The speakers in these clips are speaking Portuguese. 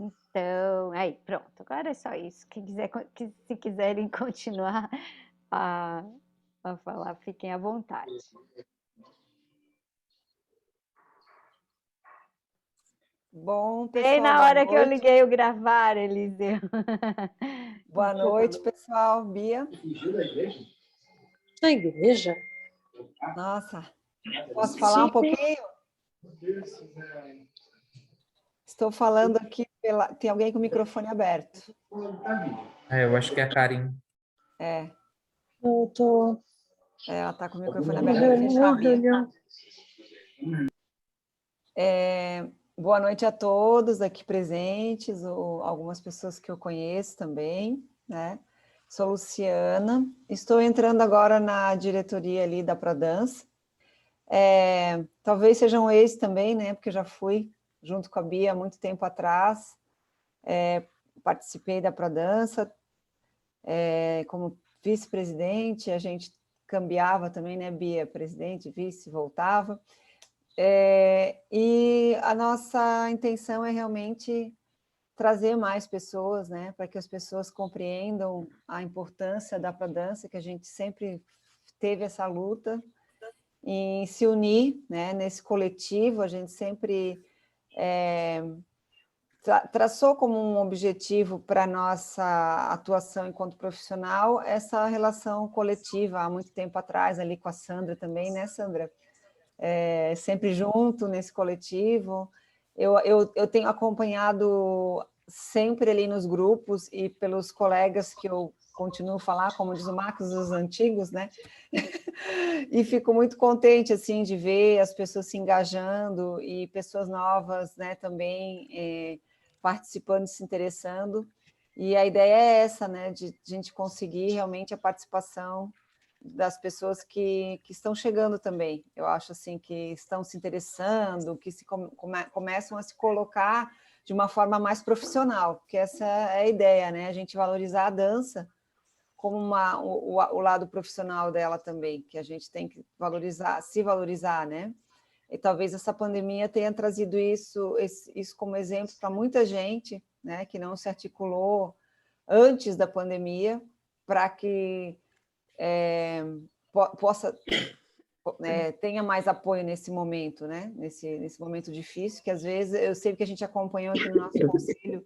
Então, aí, pronto, agora é só isso. Se quiserem continuar a, a falar, fiquem à vontade. Bom, Bem pessoal, na boa hora que eu noite. liguei o gravar, Eliseu. Boa noite, pessoal. Bia. Na igreja? Nossa, posso falar um Chique. pouquinho? Estou falando aqui Tem alguém com o microfone aberto. Eu acho que é a Karin. Eu tô Ela está com o microfone numa aberto. Vou fechar, Bia. reunião. Boa noite a todos aqui presentes, algumas pessoas que eu conheço também, né? Sou Luciana, estou entrando agora na diretoria ali da Prodance. Talvez sejam ex também, né? Porque eu já fui junto com a Bia há muito tempo atrás, participei da Prodança, como vice-presidente, a gente cambiava também, né, Bia? Presidente, vice, voltava. E a nossa intenção é realmente trazer mais pessoas, né, para que as pessoas compreendam a importância da Prodança, que a gente sempre teve essa luta, em se unir, né, nesse coletivo, a gente sempre traçou como um objetivo para a nossa atuação enquanto profissional essa relação coletiva, há muito tempo atrás, ali com a Sandra também, né, Sandra? Sempre junto nesse coletivo. Eu tenho acompanhado sempre ali nos grupos e pelos colegas que eu continuo a falar, como diz o Marcos, dos antigos, né? E fico muito contente, assim, de ver as pessoas se engajando e pessoas novas, né, também participando, se interessando. E a ideia é essa, né, de a gente conseguir realmente a participação das pessoas que estão chegando também. Eu acho assim que estão se interessando, que começam a se colocar de uma forma mais profissional, porque essa é a ideia, né? A gente valorizar a dança como o lado profissional dela também, que a gente tem que valorizar, se valorizar, né? E talvez essa pandemia tenha trazido isso como exemplo para muita gente, né? Que não se articulou antes da pandemia, para que possa tenha mais apoio nesse momento, né? Nesse momento difícil, que às vezes eu sei que a gente acompanhou aqui no nosso conselho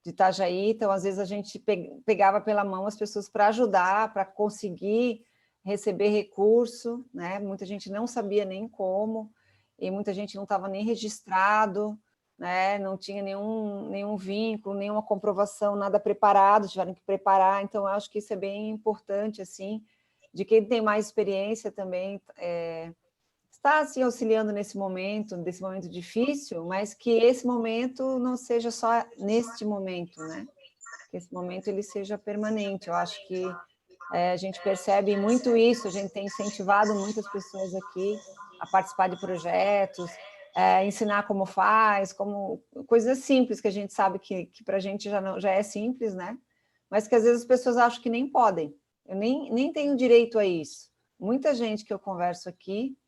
de Itajaí, então às vezes a gente pegava pela mão as pessoas para ajudar, para conseguir receber recurso, né? Muita gente não sabia nem como, e muita gente não estava nem registrado, né? Não tinha nenhum vínculo, nenhuma comprovação, nada preparado, tiveram que preparar, então eu acho que isso é bem importante, assim, de quem tem mais experiência também está assim, auxiliando nesse momento difícil, mas que esse momento não seja só neste momento, né? Que esse momento ele seja permanente. Eu acho que a gente percebe muito isso, a gente tem incentivado muitas pessoas aqui a participar de projetos, ensinar como faz, como coisas simples que a gente sabe que para a gente já é simples, né? Mas que às vezes as pessoas acham que nem podem. Eu nem tenho direito a isso. Muita gente que eu converso aqui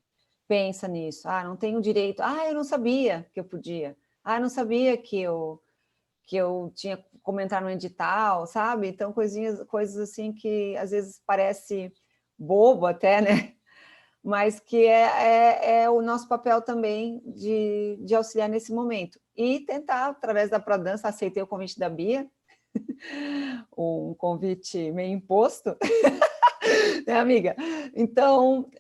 pensa nisso. Não tenho direito. Eu não sabia que eu podia. Eu não sabia que eu tinha que comentar no edital, sabe? Então, coisas assim que às vezes parece bobo até, né? Mas que é o nosso papel também de auxiliar nesse momento. E tentar, através da Prodança, aceitei o convite da Bia, um convite meio imposto, né, amiga? Então,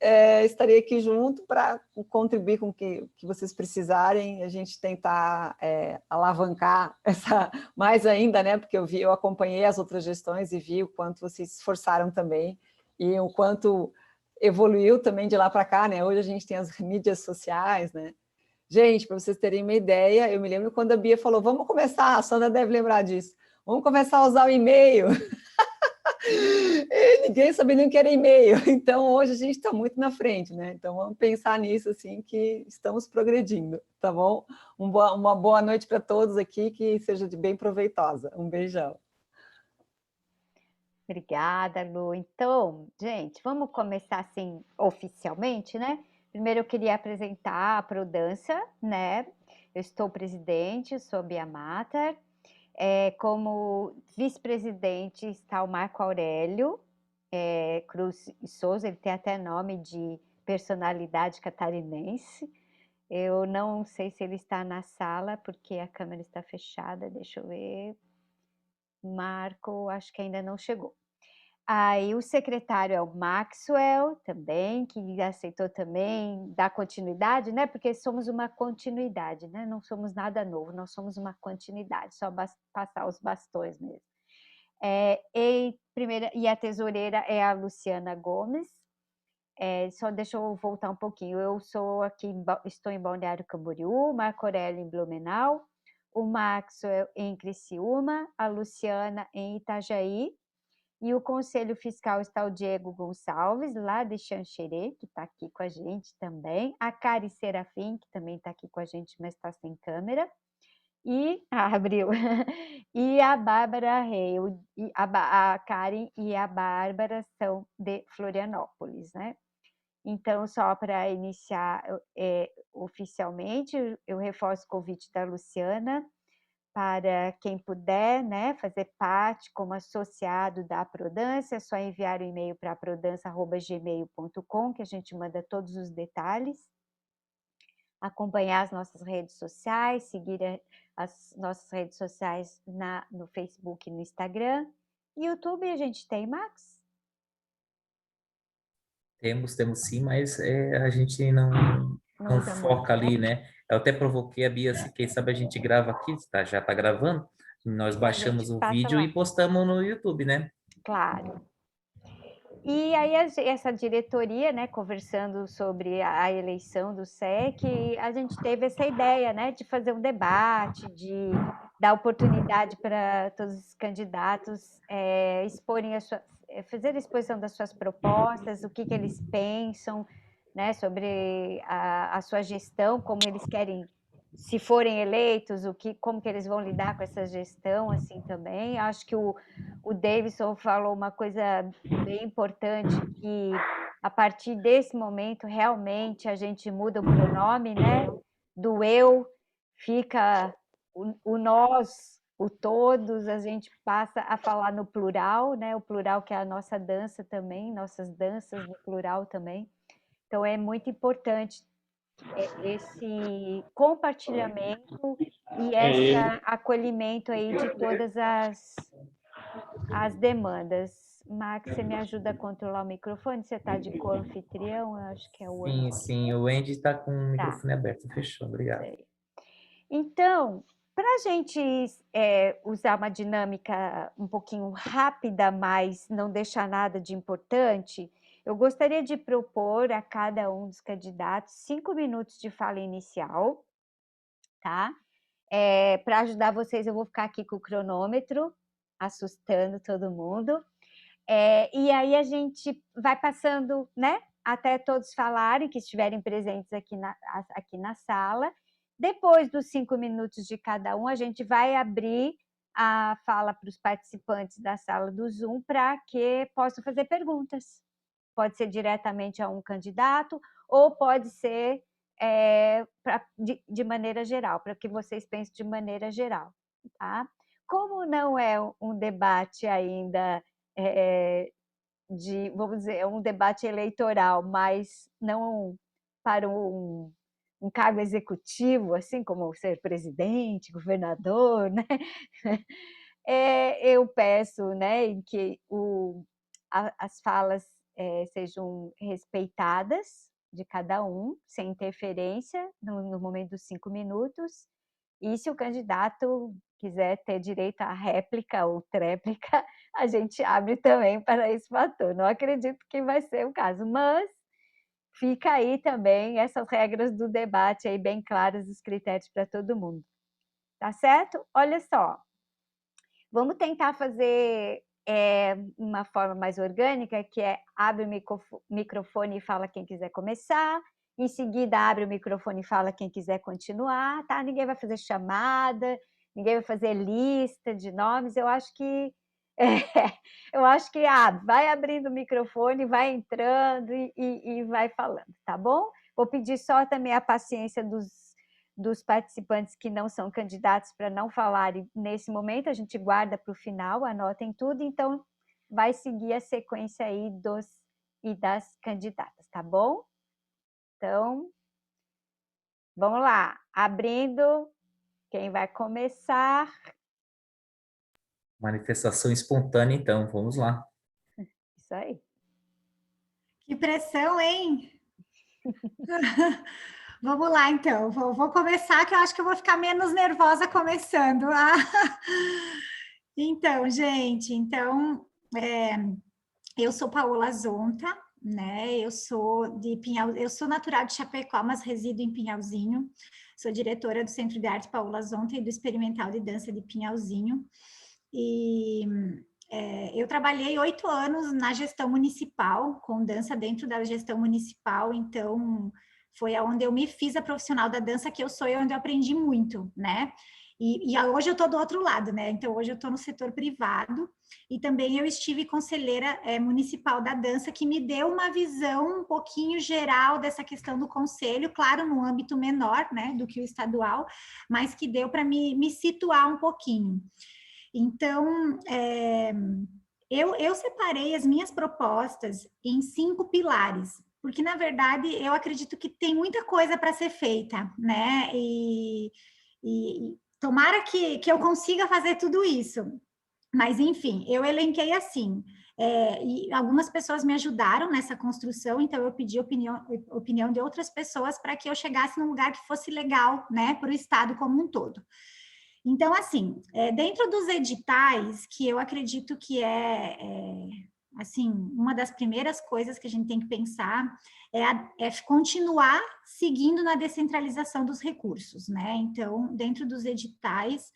estarei aqui junto para contribuir com o que vocês precisarem, a gente tentar alavancar essa mais ainda, né? Porque eu acompanhei as outras gestões e vi o quanto vocês se esforçaram também e o quanto evoluiu também de lá para cá, né? Hoje a gente tem as mídias sociais, né? Gente, para vocês terem uma ideia, eu me lembro quando a Bia falou, vamos começar, a Sandra deve lembrar disso, vamos começar a usar o e-mail. Ninguém sabia nem o que era e-mail, então hoje a gente está muito na frente, né? Então vamos pensar nisso, assim, que estamos progredindo, tá bom? Uma boa noite para todos aqui, que seja bem proveitosa. Um beijão. Obrigada, Lu. Então, gente, vamos começar assim oficialmente, né? Primeiro eu queria apresentar a Prodança, né? Eu estou presidente, sou Bia Matter, Como vice-presidente está o Marco Aurélio Cruz e Souza, ele tem até nome de personalidade catarinense. Eu não sei se ele está na sala, porque a câmera está fechada, deixa eu ver. Marco, acho que ainda não chegou. Aí o secretário é o Maxwell também, que aceitou também dar continuidade, né? Porque somos uma continuidade, né? Não somos nada novo, nós somos uma continuidade, só passar os bastões mesmo. E a tesoureira é a Luciana Gomes. Só deixa eu voltar um pouquinho. Eu estou em Balneário Camboriú, Marco Aurélio em Blumenau, o Maxwell em Criciúma, a Luciana em Itajaí. E o Conselho Fiscal está o Diego Gonçalves, lá de Xanxerê, que está aqui com a gente também. A Cari Serafim, que também está aqui com a gente, mas está sem câmera. E abriu. E a Bárbara Rei, a Karen e a Bárbara são de Florianópolis, né? Então, só para iniciar oficialmente, eu reforço o convite da Luciana para quem puder, né, fazer parte como associado da Prodança, é só enviar o e-mail para prodança@gmail.com, que a gente manda todos os detalhes. Acompanhar as nossas redes sociais, seguir as nossas redes sociais no Facebook e no Instagram. YouTube a gente tem, Max? Temos sim, mas a gente não Não usa muito, foca ali, né? né? Eu até provoquei a Bia, se quem sabe a gente grava aqui, já está gravando, nós A gente baixamos o passa vídeo lá, e postamos no YouTube, né? claro. E aí essa diretoria, né, conversando sobre a eleição do SEC, a gente teve essa ideia, né, de fazer um debate, de dar oportunidade para todos os candidatos exporem fazer a exposição das suas propostas, o que eles pensam, né, sobre a sua gestão, como eles querem, se forem eleitos, como que eles vão lidar com essa gestão, assim, também. Acho que o Davidson falou uma coisa bem importante, que a partir desse momento, realmente, a gente muda o pronome, né? Do eu, fica o nós, o todos, a gente passa a falar no plural, né? O plural que é a nossa dança também, nossas danças no plural também. Então, é muito importante esse compartilhamento e esse acolhimento aí de todas as demandas. Max, você me ajuda a controlar o microfone? Você está de co-anfitrião? Eu acho que é o Sim, Andy. sim, o Andy está com o Tá, microfone aberto. Fechou, obrigado. sei. Então, para a gente usar uma dinâmica um pouquinho rápida, mas não deixar nada de importante, eu gostaria de propor a cada um dos candidatos 5 minutos de fala inicial, tá? Para ajudar vocês, eu vou ficar aqui com o cronômetro, assustando todo mundo. E aí a gente vai passando, né? Até todos falarem, que estiverem presentes aqui na sala. Depois dos 5 minutos de cada um, a gente vai abrir a fala para os participantes da sala do Zoom para que possam fazer perguntas. Pode ser diretamente a um candidato ou pode ser de maneira geral, para que vocês pensem de maneira geral, tá? Como não é um debate ainda vamos dizer, um debate eleitoral, mas não para um cargo executivo, assim como ser presidente, governador, né? Eu peço, né, que as falas sejam respeitadas de cada um, sem interferência, no momento dos 5 minutos. E se o candidato quiser ter direito à réplica ou tréplica, a gente abre também para esse fator. Não acredito que vai ser o caso, mas fica aí também essas regras do debate aí bem claras, os critérios para todo mundo. Tá certo? Olha só, vamos tentar fazer uma forma mais orgânica, que é abre o microfone e fala quem quiser começar, em seguida abre o microfone e fala quem quiser continuar, tá? Ninguém vai fazer chamada, ninguém vai fazer lista de nomes, eu acho que vai abrindo o microfone, vai entrando e vai falando, tá bom? Vou pedir só também a paciência dos participantes que não são candidatos para não falarem nesse momento, a gente guarda para o final, anotem tudo, então vai seguir a sequência aí dos e das candidatas, tá bom? Então, vamos lá, abrindo, quem vai começar? Manifestação espontânea, então, vamos lá. Isso aí. Que pressão, hein? Vamos lá, então. Vou começar, que eu acho que eu vou ficar menos nervosa começando. Então, gente, eu sou Paola Zonta, né? Eu sou de Pinhal, eu sou natural de Chapecó, mas resido em Pinhalzinho. Sou diretora do Centro de Arte Paola Zonta e do Experimental de Dança de Pinhalzinho. E eu trabalhei 8 anos na gestão municipal, com dança dentro da gestão municipal, então foi aonde eu me fiz a profissional da dança que eu sou e onde eu aprendi muito, né? E hoje eu estou do outro lado, né? Então hoje eu estou no setor privado e também eu estive conselheira municipal da dança, que me deu uma visão um pouquinho geral dessa questão do conselho, claro, num âmbito menor, né, do que o estadual, mas que deu para me situar um pouquinho. Então, eu separei as minhas propostas em 5 pilares, porque, na verdade, eu acredito que tem muita coisa para ser feita, né? E tomara que eu consiga fazer tudo isso. Mas, enfim, eu elenquei assim. E algumas pessoas me ajudaram nessa construção, então eu pedi opinião de outras pessoas para que eu chegasse num lugar que fosse legal, né, para o Estado como um todo. Então, assim, dentro dos editais, que eu acredito que assim, uma das primeiras coisas que a gente tem que pensar é continuar seguindo na descentralização dos recursos, né? Então, dentro dos editais,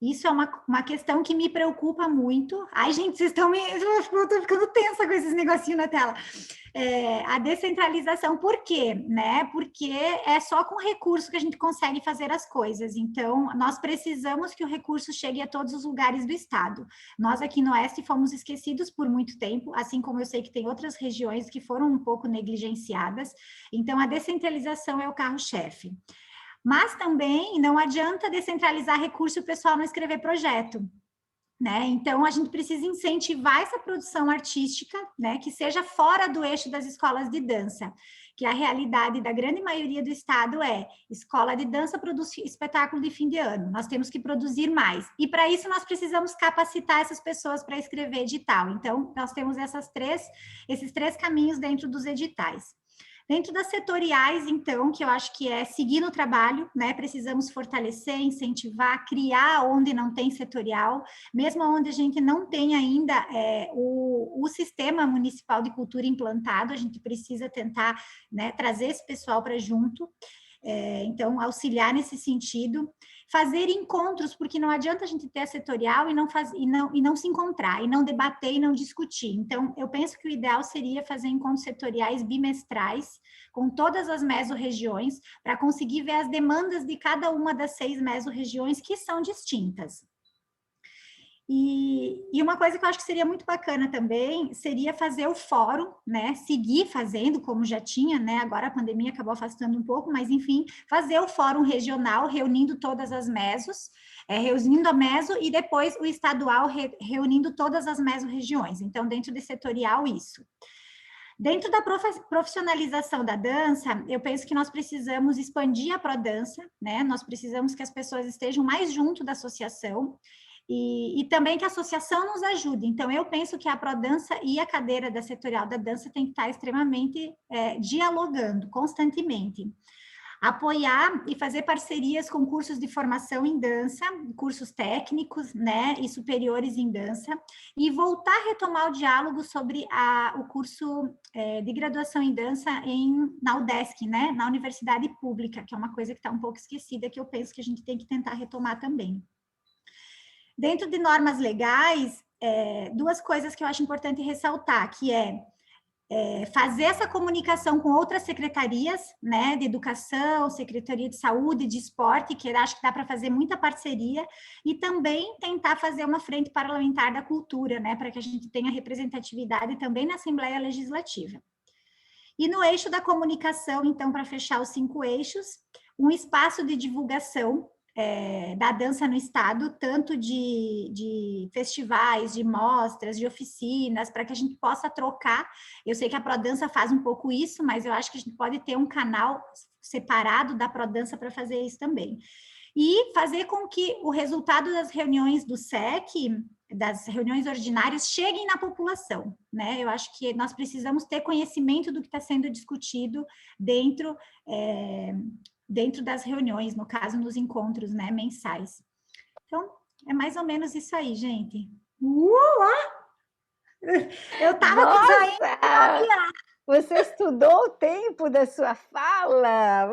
isso é uma questão que me preocupa muito. Ai, gente, vocês estão eu estou ficando tensa com esses negocinhos na tela. A descentralização, por quê? Né? Porque é só com recurso que a gente consegue fazer as coisas. Então, nós precisamos que o recurso chegue a todos os lugares do Estado. Nós aqui no Oeste fomos esquecidos por muito tempo, assim como eu sei que tem outras regiões que foram um pouco negligenciadas. Então, a descentralização é o carro-chefe. Mas também não adianta descentralizar recurso e o pessoal não escrever projeto, né? Então, a gente precisa incentivar essa produção artística, né, que seja fora do eixo das escolas de dança, que a realidade da grande maioria do estado escola de dança produz espetáculo de fim de ano, nós temos que produzir mais. E, para isso, nós precisamos capacitar essas pessoas para escrever edital. Então, nós temos esses 3 caminhos dentro dos editais. Dentro das setoriais, então, que eu acho que é seguir no trabalho, né? Precisamos fortalecer, incentivar, criar onde não tem setorial, mesmo onde a gente não tem ainda o sistema municipal de cultura implantado, a gente precisa tentar, né, trazer esse pessoal para junto. Então, auxiliar nesse sentido, fazer encontros, porque não adianta a gente ter a setorial e não se encontrar, e não debater e não discutir. Então, eu penso que o ideal seria fazer encontros setoriais bimestrais, com todas as mesorregiões, para conseguir ver as demandas de cada uma das 6 mesorregiões, que são distintas. E uma coisa que eu acho que seria muito bacana também seria fazer o fórum, né? Seguir fazendo, como já tinha, né? Agora a pandemia acabou afastando um pouco, mas enfim, fazer o fórum regional, reunindo todas as mesos, reunindo a meso e depois o estadual reunindo todas as mesorregiões. Então, dentro de setorial, isso. Dentro da profissionalização da dança, eu penso que nós precisamos expandir a Prodança, né? Nós precisamos que as pessoas estejam mais junto da associação, e também que a associação nos ajude. Então, eu penso que a Prodança e a cadeira da setorial da dança tem que estar extremamente dialogando constantemente. Apoiar e fazer parcerias com cursos de formação em dança, cursos técnicos, né, e superiores em dança, e voltar a retomar o diálogo sobre o curso de graduação em dança na UDESC, né, na Universidade Pública, que é uma coisa que está um pouco esquecida, que eu penso que a gente tem que tentar retomar também. Dentro de normas legais, 2 coisas que eu acho importante ressaltar, que fazer essa comunicação com outras secretarias, né, de educação, secretaria de saúde, de esporte, que eu acho que dá para fazer muita parceria, e também tentar fazer uma frente parlamentar da cultura, né, para que a gente tenha representatividade também na Assembleia Legislativa. E no eixo da comunicação, então, para fechar os 5 eixos, um espaço de divulgação da dança no estado, tanto de festivais, de mostras, de oficinas, para que a gente possa trocar. Eu sei que a Prodança faz um pouco isso, mas eu acho que a gente pode ter um canal separado da Prodança para fazer isso também. E fazer com que o resultado das reuniões do SEC, das reuniões ordinárias, cheguem na população, né? Eu acho que nós precisamos ter conhecimento do que está sendo discutido dentro das reuniões, no caso, nos encontros, né, mensais. Então, é mais ou menos isso aí, gente. Eu estava com Nossa! Você estudou o tempo da sua fala?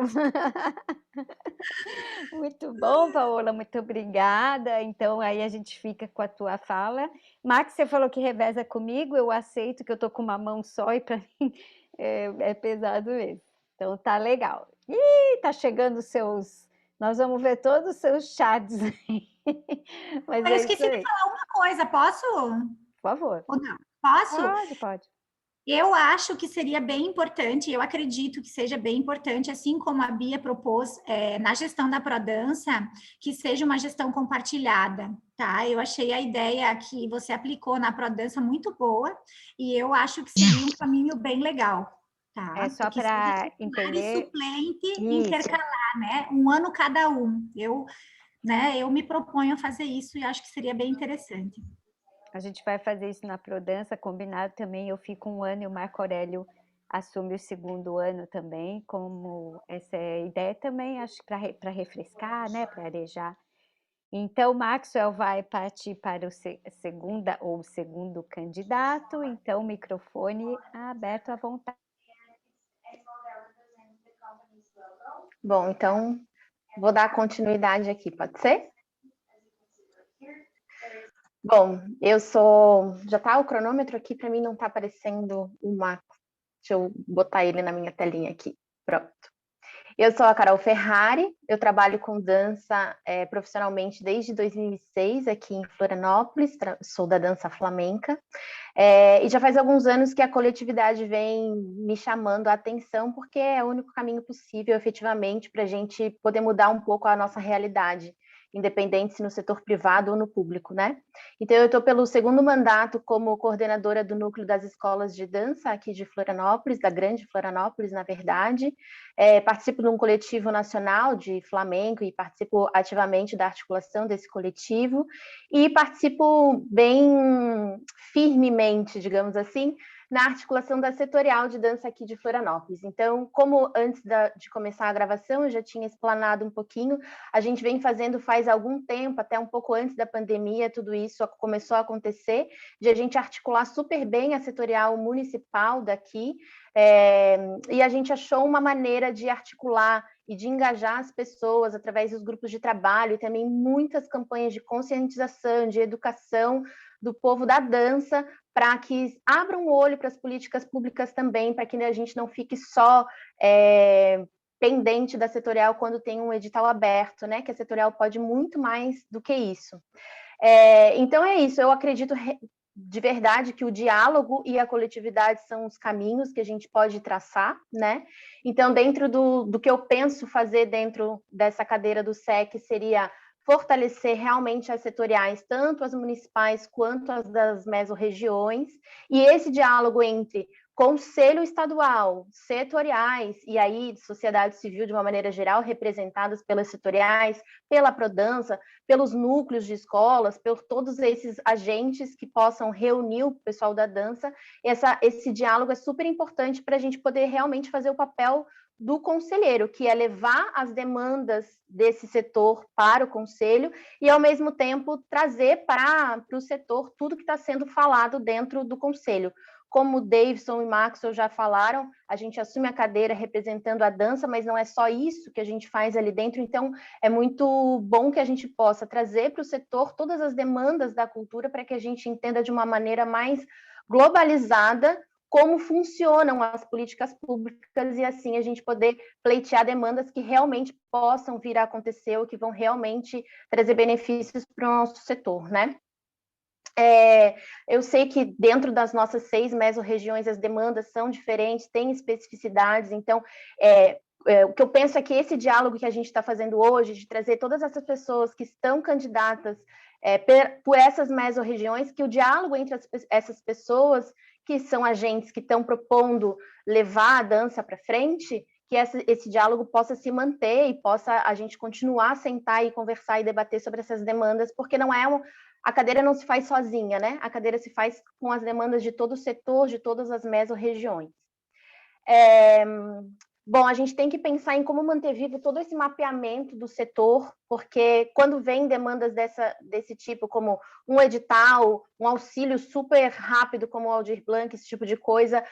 Muito bom, Paola, muito obrigada. Então, aí a gente fica com a tua fala. Max, você falou que reveza comigo, eu aceito que eu tô com uma mão só e para mim é pesado mesmo. Então, tá legal. Ih, tá chegando os seus... Nós vamos ver todos os seus chats aí. Mas Eu é esqueci isso aí. de falar uma coisa, posso? Por favor. Ou não? Posso? Pode. Eu acho que seria bem importante, eu acredito que seja bem importante, assim como a Bia propôs na gestão da Prodança, que seja uma gestão compartilhada, tá? Eu achei a ideia que você aplicou na Prodança muito boa, e eu acho que seria um caminho bem legal, tá? É só para entender. E suplente Isso. intercalar, né? Um ano cada um. Eu me proponho a fazer isso e acho que seria bem interessante. A gente vai fazer isso na Prodança, combinado também. Eu fico 1 ano e o Marco Aurélio assume o 2º ano também, como essa é a ideia também, acho que para refrescar, né, para arejar. Então, Maxwell vai partir para o segundo candidato, então o microfone aberto à vontade. Bom, então vou dar continuidade aqui, pode ser? Bom, já tá o cronômetro aqui, para mim não tá aparecendo o Max. Deixa eu botar ele na minha telinha aqui. Pronto. Eu sou a Carol Ferrari, eu trabalho com dança profissionalmente desde 2006 aqui em Florianópolis, sou da dança flamenca, e já faz alguns anos que a coletividade vem me chamando a atenção, porque é o único caminho possível, efetivamente, para a gente poder mudar um pouco a nossa realidade, independente se no setor privado ou no público, né? Então, eu estou pelo 2º mandato como coordenadora do Núcleo das Escolas de Dança aqui de Florianópolis, da Grande Florianópolis, na verdade. Participo de um coletivo nacional de flamenco e participo ativamente da articulação desse coletivo e participo bem firmemente, digamos assim, na articulação da setorial de dança aqui de Florianópolis. Então, como antes de começar a gravação, eu já tinha explanado um pouquinho, a gente vem fazendo faz algum tempo, até um pouco antes da pandemia, tudo isso começou a acontecer, de a gente articular super bem a setorial municipal daqui, e a gente achou uma maneira de articular e de engajar as pessoas através dos grupos de trabalho e também muitas campanhas de conscientização, de educação do povo da dança, para que abram o olho para as políticas públicas também, para que a gente não fique só pendente da setorial quando tem um edital aberto, né? Que a setorial pode muito mais do que isso. Então é isso, eu acredito de verdade que o diálogo e a coletividade são os caminhos que a gente pode traçar, né? Então, dentro do que eu penso fazer dentro dessa cadeira do SEC seria fortalecer realmente as setoriais, tanto as municipais quanto as das mesorregiões, e esse diálogo entre conselho estadual, setoriais, e aí sociedade civil de uma maneira geral, representadas pelas setoriais, pela Prodança, pelos núcleos de escolas, por todos esses agentes que possam reunir o pessoal da dança, esse diálogo é super importante para a gente poder realmente fazer o papel do conselheiro, que é levar as demandas desse setor para o conselho e, ao mesmo tempo, trazer para o setor tudo que está sendo falado dentro do conselho. Como o Davidson e Maxwell já falaram, a gente assume a cadeira representando a dança, mas não é só isso que a gente faz ali dentro, então é muito bom que a gente possa trazer para o setor todas as demandas da cultura para que a gente entenda de uma maneira mais globalizada como funcionam as políticas públicas e assim a gente poder pleitear demandas que realmente possam vir a acontecer ou que vão realmente trazer benefícios para o nosso setor, né? Eu sei que dentro das nossas 6 mesorregiões as demandas são diferentes, têm especificidades, então o que eu penso é que esse diálogo que a gente está fazendo hoje, de trazer todas essas pessoas que estão candidatas por essas mesorregiões, que o diálogo entre essas pessoas, que são agentes que estão propondo levar a dança para frente, que esse diálogo possa se manter e possa a gente continuar a sentar e conversar e debater sobre essas demandas, porque não é a cadeira não se faz sozinha, né? A cadeira se faz com as demandas de todo o setor, de todas as mesorregiões. Bom, a gente tem que pensar em como manter vivo todo esse mapeamento do setor, porque quando vem demandas desse tipo, como um edital, um auxílio super rápido, como o Aldir Blanc, esse tipo de coisa,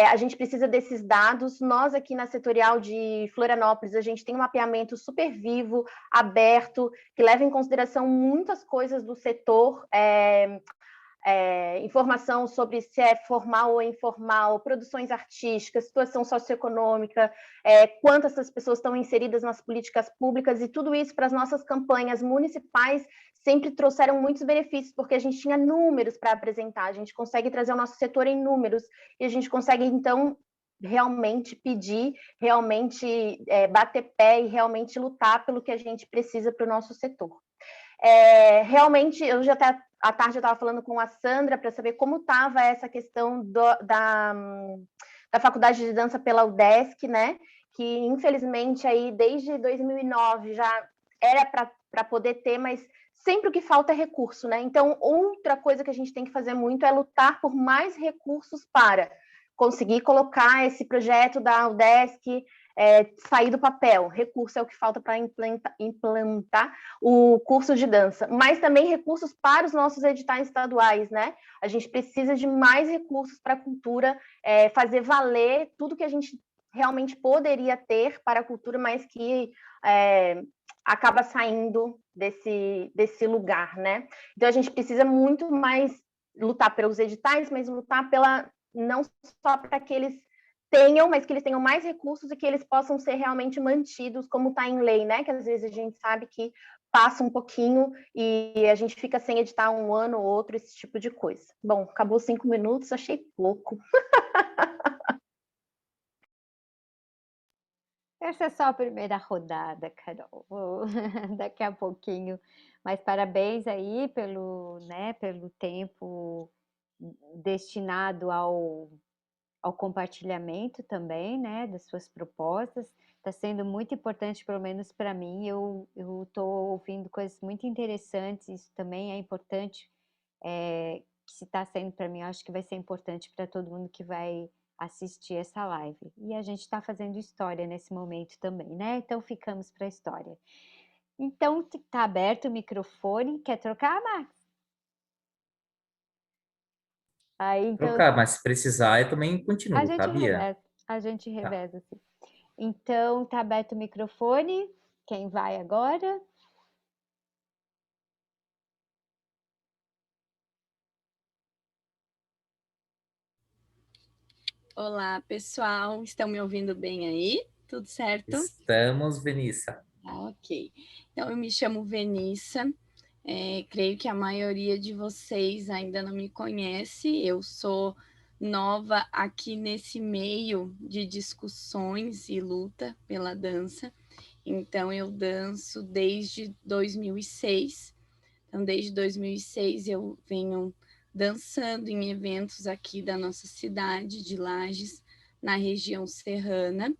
a gente precisa desses dados. Nós aqui na setorial de Florianópolis, a gente tem um mapeamento super vivo, aberto, que leva em consideração muitas coisas do setor, informação sobre se é formal ou informal, produções artísticas, situação socioeconômica, quantas essas pessoas estão inseridas nas políticas públicas, e tudo isso para as nossas campanhas municipais sempre trouxeram muitos benefícios, porque a gente tinha números para apresentar, a gente consegue trazer o nosso setor em números, e a gente consegue, então, realmente pedir, realmente bater pé e realmente lutar pelo que a gente precisa para o nosso setor. Realmente, à tarde eu estava falando com a Sandra para saber como estava essa questão da faculdade de dança pela UDESC, né? Que infelizmente aí desde 2009 já era para poder ter, mas sempre o que falta é recurso, né? Então, outra coisa que a gente tem que fazer muito é lutar por mais recursos para conseguir colocar esse projeto da UDESC sair do papel. Recurso é o que falta para implantar o curso de dança, mas também recursos para os nossos editais estaduais, né? A gente precisa de mais recursos para a cultura, fazer valer tudo que a gente realmente poderia ter para a cultura, mas que acaba saindo desse lugar, né? Então a gente precisa muito mais lutar pelos editais, mas lutar não só para que eles tenham, mas que eles tenham mais recursos e que eles possam ser realmente mantidos, como está em lei, né? Que às vezes a gente sabe que passa um pouquinho e a gente fica sem editar um ano ou outro, esse tipo de coisa. Bom, acabou 5 minutos, achei pouco. Essa é só a primeira rodada, Carol. Daqui a pouquinho. Mas parabéns aí pelo tempo destinado ao compartilhamento também, né, das suas propostas. Está sendo muito importante, pelo menos para mim. Eu estou ouvindo coisas muito interessantes. Isso também é importante, que se está sendo para mim, eu acho que vai ser importante para todo mundo que vai assistir essa live. E a gente está fazendo história nesse momento também, né? Então ficamos para a história. Então está aberto o microfone. Quer trocar, Max? Aí, então, Trocar, mas se precisar, eu também a continuo, gente tá, Bia? reveza, a gente Tá. reveza, assim. Então, tá aberto o microfone. Quem vai agora? Olá, pessoal. Estão me ouvindo bem aí? Tudo certo? Estamos, Venissa. Ok. Então, eu me chamo Venissa. Creio que a maioria de vocês ainda não me conhece. Eu sou nova aqui nesse meio de discussões e luta pela dança. Então, eu danço desde 2006. Então, desde 2006 eu venho dançando em eventos aqui da nossa cidade de Lages, na região serrana.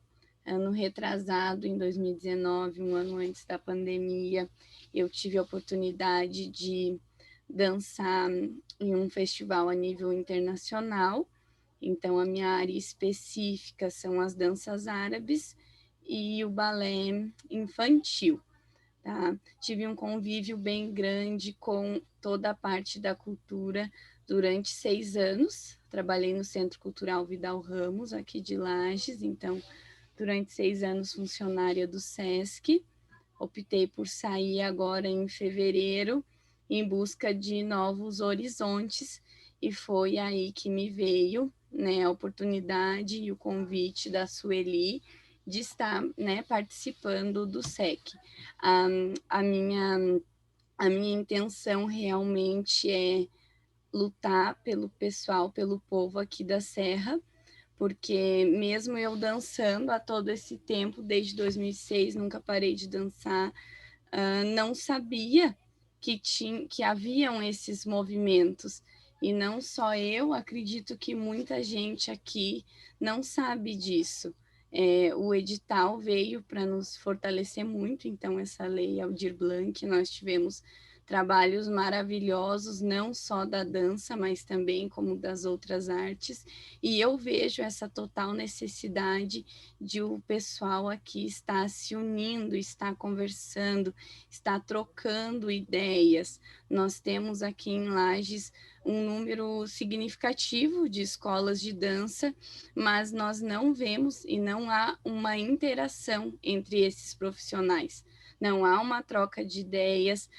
Ano retrasado, em 2019, um ano antes da pandemia, eu tive a oportunidade de dançar em um festival a nível internacional. Então, a minha área específica são as danças árabes e o balé infantil. Tá? Tive um convívio bem grande com toda a parte da cultura durante 6 anos. Trabalhei no Centro Cultural Vidal Ramos, aqui de Lages, então, durante 6 anos, funcionária do SESC. Optei por sair agora em fevereiro, em busca de novos horizontes, e foi aí que me veio, né, a oportunidade e o convite da Sueli de estar, né, participando do SEC. A minha intenção realmente é lutar pelo pessoal, pelo povo aqui da Serra, porque mesmo eu dançando há todo esse tempo, desde 2006, nunca parei de dançar, não sabia que haviam esses movimentos. E não só eu, acredito que muita gente aqui não sabe disso. O edital veio para nos fortalecer muito, então essa lei Aldir Blanc, nós tivemos trabalhos maravilhosos, não só da dança, mas também como das outras artes, e eu vejo essa total necessidade de o pessoal aqui estar se unindo, estar conversando, estar trocando ideias. Nós temos aqui em Lages um número significativo de escolas de dança, mas nós não vemos e não há uma interação entre esses profissionais. Não há uma troca de ideias,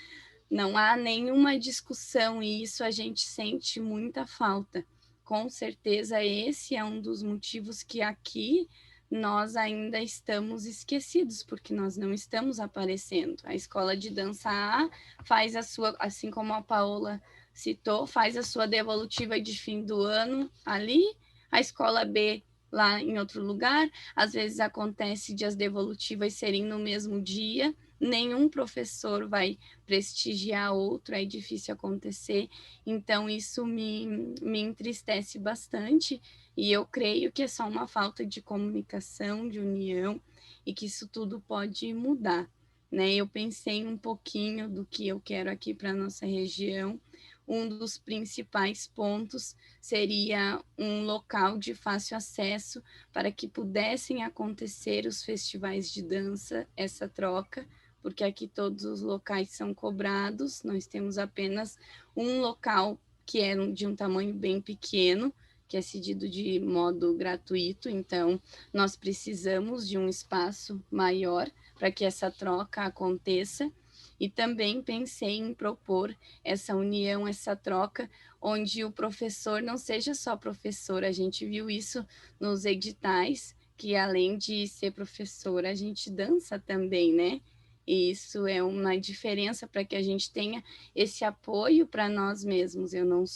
não há nenhuma discussão, e isso a gente sente muita falta. Com certeza esse é um dos motivos que aqui nós ainda estamos esquecidos, porque nós não estamos aparecendo. A escola de dança A faz a sua, assim como a Paola citou, faz a sua devolutiva de fim do ano ali, a escola B lá em outro lugar, às vezes acontece de as devolutivas serem no mesmo dia, nenhum professor vai prestigiar outro, é difícil acontecer, então isso me entristece bastante, e eu creio que é só uma falta de comunicação, de união, e que isso tudo pode mudar, né? Eu pensei um pouquinho do que eu quero aqui para a nossa região. Um dos principais pontos seria um local de fácil acesso para que pudessem acontecer os festivais de dança, essa troca, porque aqui todos os locais são cobrados, nós temos apenas um local que é de um tamanho bem pequeno, que é cedido de modo gratuito, então nós precisamos de um espaço maior para que essa troca aconteça. E também pensei em propor essa união, essa troca, onde o professor não seja só professor. A gente viu isso nos editais, que além de ser professor, a gente dança também, né? E isso é uma diferença para que a gente tenha esse apoio para nós mesmos. Eu não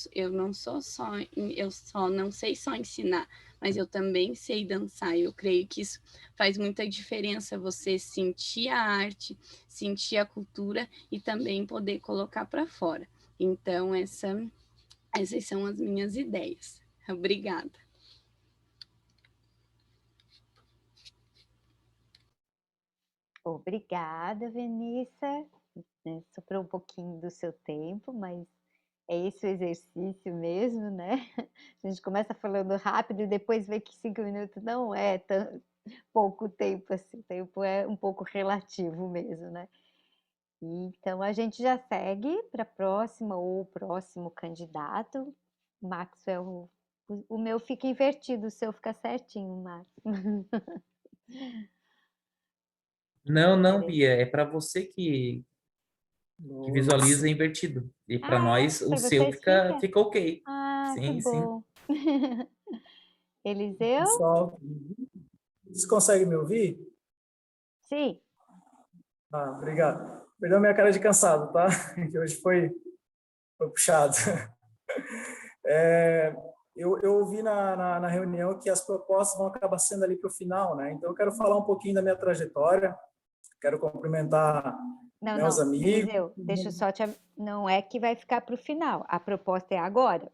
sei só ensinar, mas eu também sei dançar. Eu creio que isso faz muita diferença, você sentir a arte, sentir a cultura e também poder colocar para fora. Então, essas são as minhas ideias. Obrigada. Obrigada, Venissa. Soprou um pouquinho do seu tempo, mas é esse o exercício mesmo, né? A gente começa falando rápido e depois vê que 5 minutos não é tão pouco tempo assim, o tempo é um pouco relativo mesmo, né? Então a gente já segue para a próxima ou o próximo candidato. Maxwell, o meu fica invertido, o seu fica certinho, Max. Não, Bia, é para você que visualiza invertido. E para nós, o Para seu vocês fica? fica ok. Que Sim, sim. bom. Eliseu? Pessoal, vocês conseguem me ouvir? Sim. Obrigado. Perdão minha cara de cansado, tá? Que hoje foi puxado. Eu ouvi na reunião que as propostas vão acabar sendo ali para o final, né? Então, eu quero falar um pouquinho da minha trajetória, quero cumprimentar meus amigos. Eliseu, deixa eu só te... Não é que vai ficar para o final, a proposta é agora.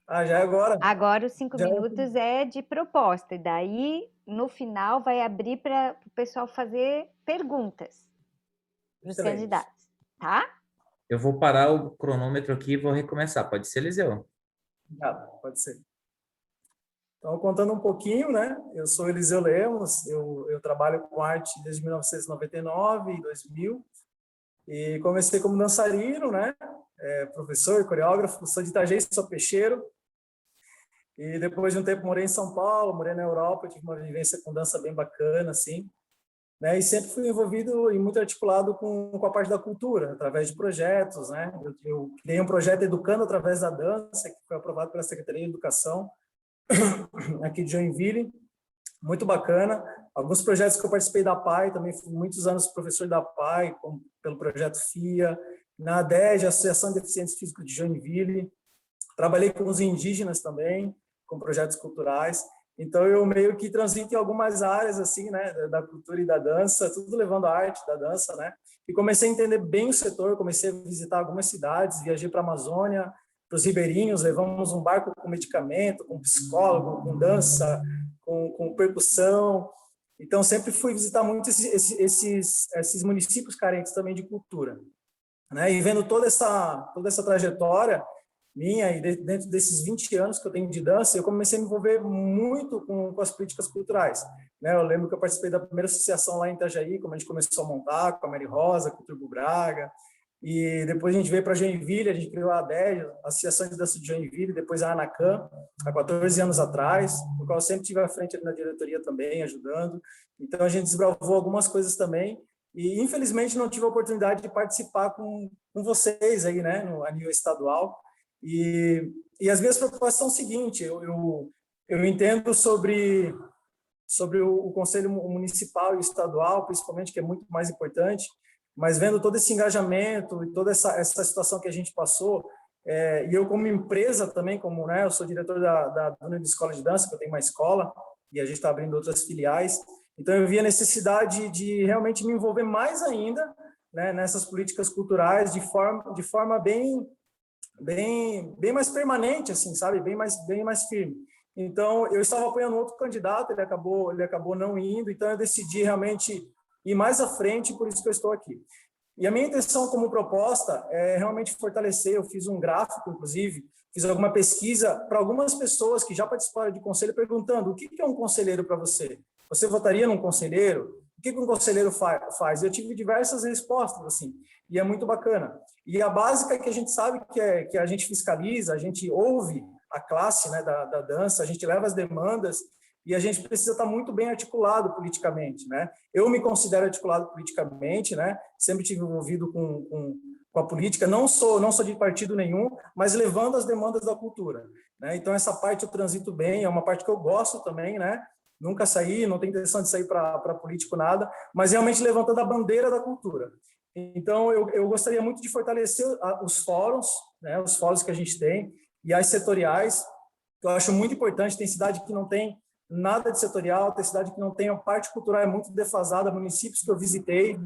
Já é agora? Agora os 5 minutos é de proposta, e daí, no final, vai abrir para o pessoal fazer perguntas para os candidatos, tá? Eu vou parar o cronômetro aqui e vou recomeçar. Pode ser, Eliseu? Pode ser. Então, contando um pouquinho, né? Eu sou Eliseu Lemos, eu trabalho com arte desde 1999 e 2000, e comecei como dançarino, né? Professor, coreógrafo, sou de Itajaí, sou peixeiro, e depois de um tempo morei em São Paulo, morei na Europa, tive uma vivência com dança bem bacana, assim, né? E sempre fui envolvido e muito articulado com a parte da cultura, através de projetos, né? Eu criei um projeto Educando através da dança, que foi aprovado pela Secretaria de Educação, aqui de Joinville, muito bacana. Alguns projetos que eu participei da PAI, também fui muitos anos professor da PAI, pelo projeto FIA, na ADEG, Associação de Deficientes Físicos de Joinville, trabalhei com os indígenas também, com projetos culturais. Então, eu meio que transito em algumas áreas, assim, né, da cultura e da dança, tudo levando a arte da dança, né? E comecei a entender bem o setor, comecei a visitar algumas cidades, viajei para a Amazônia, para os ribeirinhos, levamos um barco com medicamento, com psicólogo, com dança, com percussão. Então, sempre fui visitar muito esses municípios carentes também de cultura, né? E vendo toda essa trajetória minha, e dentro desses 20 anos que eu tenho de dança, eu comecei a me envolver muito com as políticas culturais, né? Eu lembro que eu participei da primeira associação lá em Itajaí, como a gente começou a montar, com a Mary Rosa, com o Turbo Braga, e depois a gente veio para Joinville, a gente criou a ADEG, a Associação de Dança de Joinville, depois a ANACAM, há 14 anos atrás, no qual eu sempre estive à frente ali na diretoria também, ajudando. Então, a gente desbravou algumas coisas também, e infelizmente não tive a oportunidade de participar com vocês aí, né, a nível estadual. E as minhas propostas são o seguinte: eu entendo sobre o Conselho Municipal e Estadual, principalmente, que é muito mais importante, mas vendo todo esse engajamento e toda essa situação que a gente passou, e eu como empresa também, como, né, eu sou diretor da União de Escola de Dança, que eu tenho uma escola, e a gente está abrindo outras filiais, então eu vi a necessidade de realmente me envolver mais ainda, né, nessas políticas culturais de forma bem mais permanente, assim, sabe, bem mais firme. Então, eu estava apoiando outro candidato, ele acabou não indo, então eu decidi realmente ir mais à frente, por isso que eu estou aqui. E a minha intenção como proposta é realmente fortalecer. Eu fiz um gráfico, inclusive, fiz alguma pesquisa para algumas pessoas que já participaram de conselho, perguntando: o que é um conselheiro para você? Você votaria num conselheiro? O que um conselheiro faz? Eu tive diversas respostas, assim, e é muito bacana. E a básica é que a gente sabe que a gente fiscaliza, a gente ouve a classe, né, da dança, a gente leva as demandas, e a gente precisa estar muito bem articulado politicamente, né? Eu me considero articulado politicamente, né? Sempre tive envolvido com a política, não sou de partido nenhum, mas levando as demandas da cultura, né? Então, essa parte eu transito bem, é uma parte que eu gosto também, né? Nunca saí, não tenho intenção de sair para político, nada, mas realmente levantando a bandeira da cultura. Então, eu gostaria muito de fortalecer os fóruns, né? Os fóruns que a gente tem, e as setoriais, que eu acho muito importante. Tem cidade que não tem nada de setorial, tem cidade que não tem, a parte cultural é muito defasada, municípios que eu visitei,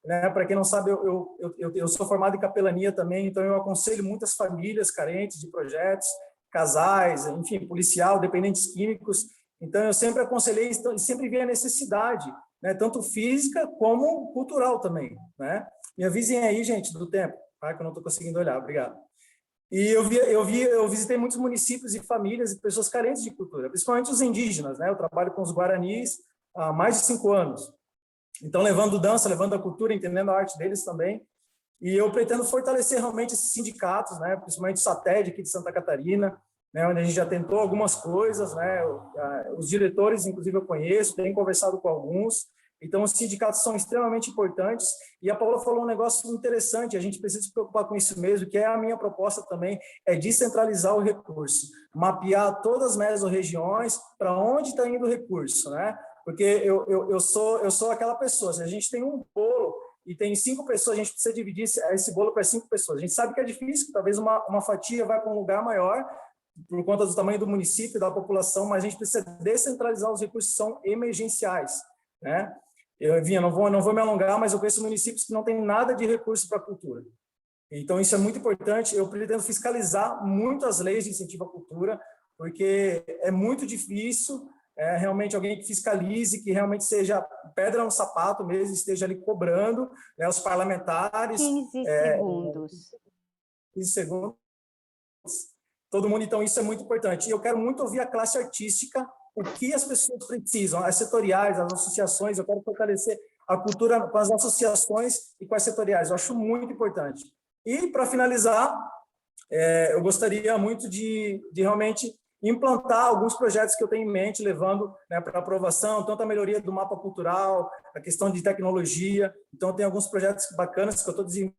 né? Para quem não sabe, eu sou formado em capelania também, então eu aconselho muitas famílias carentes de projetos, casais, enfim, policial, dependentes químicos. Então, eu sempre aconselhei e sempre vi a necessidade, né? Tanto física como cultural também, né? Me avisem aí, gente, do tempo, tá? Que eu não estou conseguindo olhar. Obrigado. E eu visitei muitos municípios e famílias e pessoas carentes de cultura, principalmente os indígenas, né? Eu trabalho com os guaranis há mais de 5 anos. Então, levando dança, levando a cultura, entendendo a arte deles também. E eu pretendo fortalecer realmente esses sindicatos, né? Principalmente o SATED aqui de Santa Catarina, né? Onde a gente já tentou algumas coisas, né? Os diretores, inclusive, eu conheço, tenho conversado com alguns. Então, os sindicatos são extremamente importantes, e a Paula falou um negócio interessante, a gente precisa se preocupar com isso mesmo, que é a minha proposta também, é descentralizar o recurso, mapear todas as mesorregiões, para onde está indo o recurso, né? Porque eu sou aquela pessoa, se a gente tem um bolo e tem 5 pessoas, a gente precisa dividir esse bolo para 5 pessoas. A gente sabe que é difícil, que talvez uma fatia vai para um lugar maior, por conta do tamanho do município e da população, mas a gente precisa descentralizar os recursos que são emergenciais, né? Não vou me alongar, mas eu conheço municípios que não têm nada de recurso para a cultura. Então, isso é muito importante. Eu pretendo fiscalizar muito as leis de incentivo à cultura, porque é muito difícil realmente alguém que fiscalize, que realmente seja pedra no sapato mesmo, esteja ali cobrando, né, os parlamentares. 15 segundos. 15 segundos. Todo mundo, então, isso é muito importante. E eu quero muito ouvir a classe artística, o que as pessoas precisam, as setoriais, as associações. Eu quero fortalecer a cultura com as associações e com as setoriais. Eu acho muito importante. E, para finalizar, eu gostaria muito de realmente implantar alguns projetos que eu tenho em mente, levando, né, para aprovação, tanto a melhoria do mapa cultural, a questão de tecnologia. Então, tem alguns projetos bacanas que eu estou desenvolvendo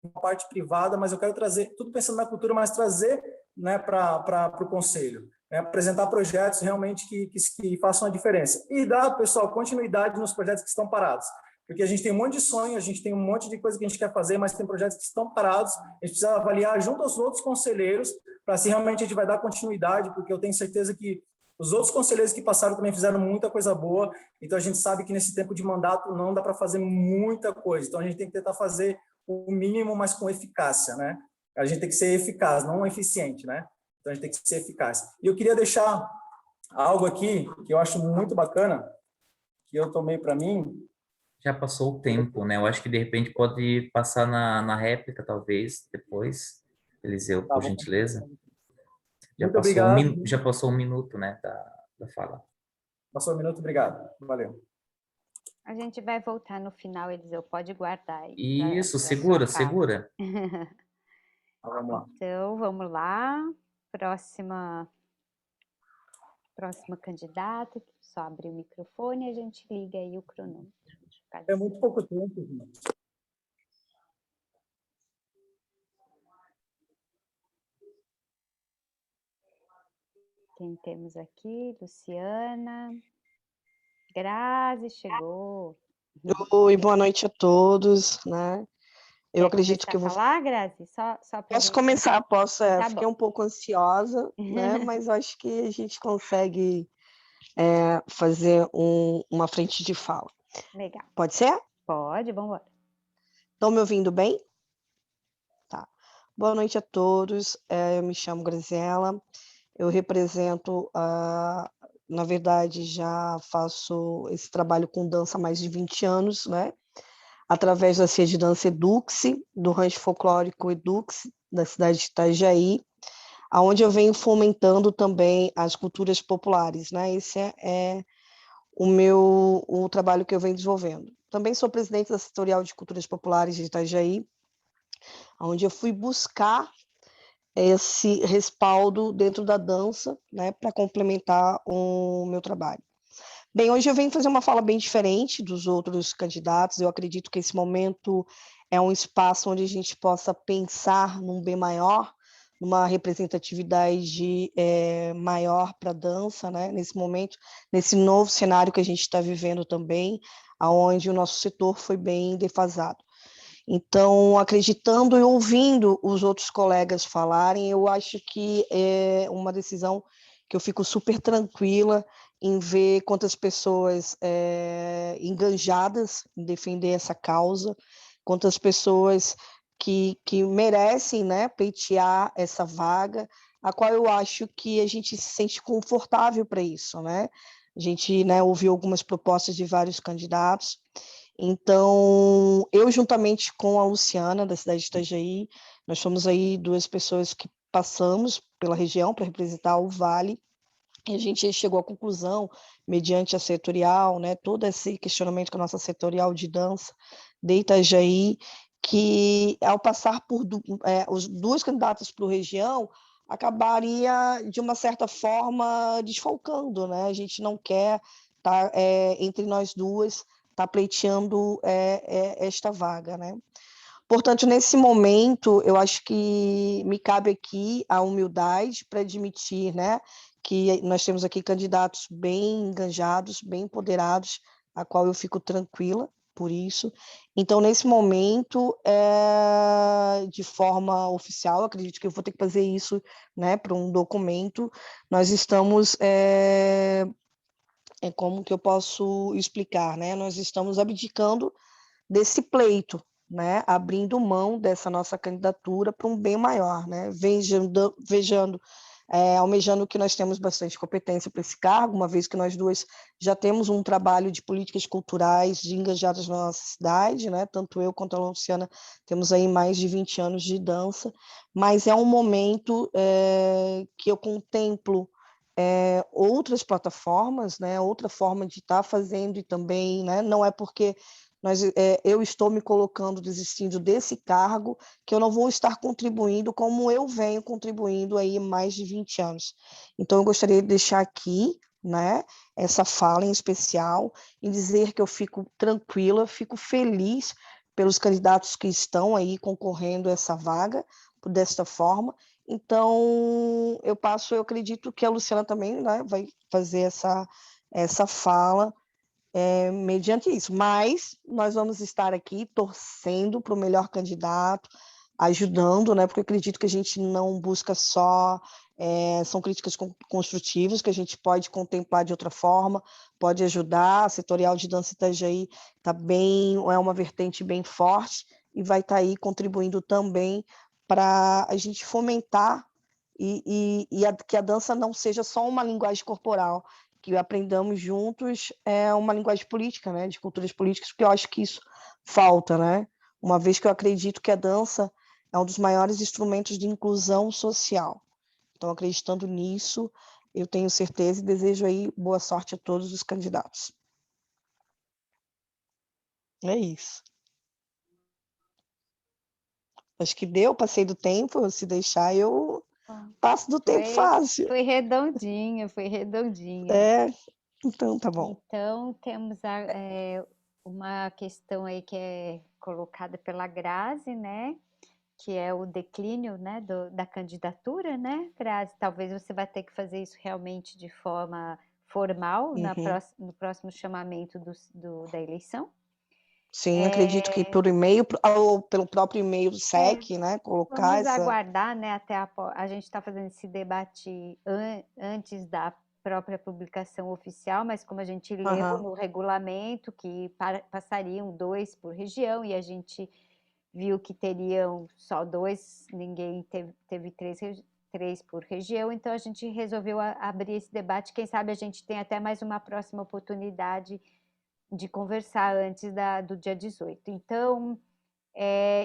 na parte privada, mas eu quero trazer, tudo pensando na cultura, mas trazer, né, para o conselho. Apresentar projetos realmente que façam a diferença. E dar, pessoal, continuidade nos projetos que estão parados. porque a gente tem um monte de sonho, a gente tem um monte de coisa que a gente quer fazer, mas tem projetos que estão parados, a gente precisa avaliar junto aos outros conselheiros para se realmente a gente vai dar continuidade, porque eu tenho certeza que os outros conselheiros que passaram também fizeram muita coisa boa, então a gente sabe que nesse tempo de mandato não dá para fazer muita coisa, então a gente tem que tentar fazer o mínimo, mas com eficácia, né? A gente tem que ser eficaz, não eficiente, né? Então a gente tem que ser eficaz. E eu queria deixar algo aqui que eu acho muito bacana, que eu tomei para mim. Já passou o tempo, né? Eu acho que de repente pode passar na réplica, talvez, depois, Eliseu, Tá por bom. gentileza. Muito obrigado. Já passou um minuto, né, da fala. Passou um minuto, obrigado. Valeu. A gente vai voltar no final, Eliseu, pode guardar aí. Isso, pra segura, sua fala. segura. Então, vamos lá. Então, vamos lá. Próxima candidata, só abrir o microfone e a gente liga aí o cronômetro. É muito pouco tempo, gente. Quem temos aqui? Luciana. Grazi chegou. Oi, boa noite a todos, né? Eu Quer acredito começar que eu a vou... falar, Grazi? Só pra Posso gente... começar, posso. Tá Fiquei bom. um pouco ansiosa, né? Mas acho que a gente consegue fazer uma frente de fala. Legal. Pode ser? Pode, vamos embora. Estão me ouvindo bem? Tá. Boa noite a todos. Eu me chamo Graziela. Eu represento, na verdade, já faço esse trabalho com dança há mais de 20 anos, né? Através da Cia de Dança Eduxe, do Rancho Folclórico Eduxe, da cidade de Itajaí, onde eu venho fomentando também as culturas populares, né? Esse é o trabalho que eu venho desenvolvendo. Também sou presidente da Setorial de Culturas Populares de Itajaí, onde eu fui buscar esse respaldo dentro da dança, né, para complementar o meu trabalho. Bem, hoje eu venho fazer uma fala bem diferente dos outros candidatos. Eu acredito que esse momento é um espaço onde a gente possa pensar num bem maior, numa representatividade maior para a dança, né? Nesse momento, nesse novo cenário que a gente está vivendo também, onde o nosso setor foi bem defasado. Então, acreditando e ouvindo os outros colegas falarem, eu acho que é uma decisão que eu fico super tranquila em ver quantas pessoas engajadas em defender essa causa, quantas pessoas que merecem, né, pleitear essa vaga, a qual eu acho que a gente se sente confortável para isso, né? A gente, né, ouviu algumas propostas de vários candidatos. Então, eu juntamente com a Luciana, da cidade de Itajaí, nós somos aí duas pessoas que passamos pela região para representar o Vale, e a gente chegou à conclusão, mediante a setorial, né, todo esse questionamento com a nossa setorial de dança de Itajaí, que ao passar por os dois candidatos para a região, acabaria, de uma certa forma, desfalcando, né? A gente não quer estar entre nós duas, está pleiteando esta vaga, né? Portanto, nesse momento, eu acho que me cabe aqui a humildade para admitir, né, que nós temos aqui candidatos bem engajados, bem empoderados, a qual eu fico tranquila por isso. Então, nesse momento, de forma oficial, acredito que eu vou ter que fazer isso, né, para um documento. Nós estamos como que eu posso explicar, né? Nós estamos abdicando desse pleito, né? Abrindo mão dessa nossa candidatura para um bem maior, né? Almejando que nós temos bastante competência para esse cargo, uma vez que nós duas já temos um trabalho de políticas culturais engajadas na nossa cidade, né? Tanto eu quanto a Luciana temos aí mais de 20 anos de dança, mas é um momento que eu contemplo outras plataformas, né, outra forma de estar fazendo e também, né, não é porque eu estou me colocando, desistindo desse cargo, que eu não vou estar contribuindo como eu venho contribuindo aí há mais de 20 anos. Então, eu gostaria de deixar aqui, né, essa fala em especial, e dizer que eu fico tranquila, fico feliz pelos candidatos que estão aí concorrendo a essa vaga, desta forma. Então, eu acredito que a Luciana também, né, vai fazer essa fala mediante isso. Mas nós vamos estar aqui torcendo para o melhor candidato, ajudando, né? Porque eu acredito que a gente não busca só... são críticas construtivas que a gente pode contemplar de outra forma, pode ajudar. A setorial de dança Itajaí tá bem, é uma vertente bem forte e vai estar aí contribuindo também para a gente fomentar que a dança não seja só uma linguagem corporal, que aprendamos juntos uma linguagem política, né, de culturas políticas, porque eu acho que isso falta, né? Uma vez que eu acredito que a dança é um dos maiores instrumentos de inclusão social. Então, acreditando nisso, eu tenho certeza e desejo aí boa sorte a todos os candidatos. É isso. Acho que deu, passei do tempo, se deixar eu passo do tempo fácil. Foi redondinho, foi redondinho. Então tá bom. Então, temos uma questão aí que é colocada pela Grazi, né? Que é o declínio, né, da candidatura, né, Grazi? Talvez você vai ter que fazer isso realmente de forma formal no próximo chamamento da eleição. Sim, acredito que por e-mail, ou pelo próprio e-mail do SEC, né, colocar vamos aguardar, né, até a gente está fazendo esse debate antes da própria publicação oficial, mas como a gente leu no regulamento que passariam 2 por região e a gente viu que teriam só 2, ninguém teve 3 por região, então a gente resolveu abrir esse debate. Quem sabe a gente tem até mais uma próxima oportunidade de conversar antes do dia 18. Então,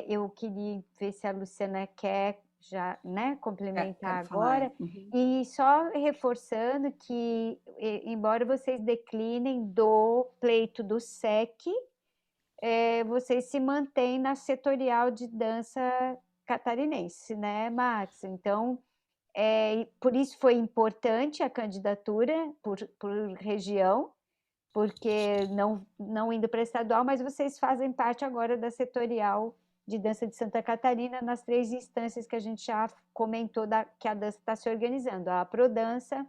eu queria ver se a Luciana quer já, né, complementar agora. E só reforçando que, embora vocês declinem do pleito do SEC, vocês se mantêm na setorial de dança catarinense, né, Max? Então, por isso foi importante a candidatura por região, porque não indo para estadual, mas vocês fazem parte agora da setorial de dança de Santa Catarina nas 3 instâncias que a gente já comentou que a dança está se organizando. A Prodança,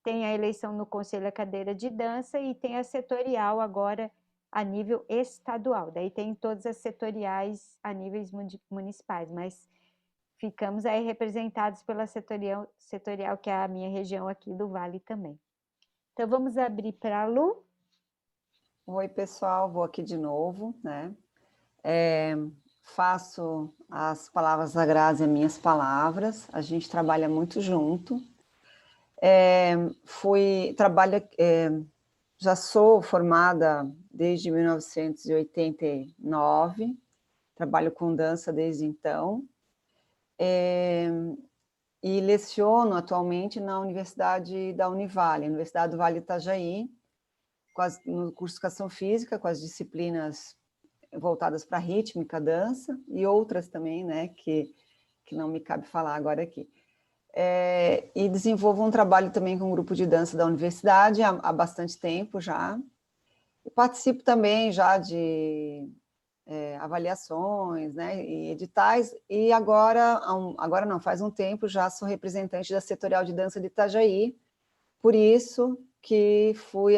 tem a eleição no Conselho da Cadeira de Dança e tem a setorial agora a nível estadual. Daí tem todas as setoriais a níveis municipais, mas ficamos aí representados pela setorial que é a minha região aqui do Vale também. Então vamos abrir para a Lu. Oi, pessoal, vou aqui de novo, né? Faço as palavras da Grazi as minhas palavras, a gente trabalha muito junto. Já sou formada desde 1989, trabalho com dança desde então, e leciono atualmente na Universidade da Univale, Universidade do Vale do Itajaí, no curso de Educação Física, com as disciplinas voltadas para rítmica, dança, e outras também, né, que não me cabe falar agora aqui. E desenvolvo um trabalho também com um grupo de dança da universidade há bastante tempo já. E participo também já de avaliações, né, e editais, e agora não, faz um tempo já sou representante da setorial de dança de Itajaí, por isso que fui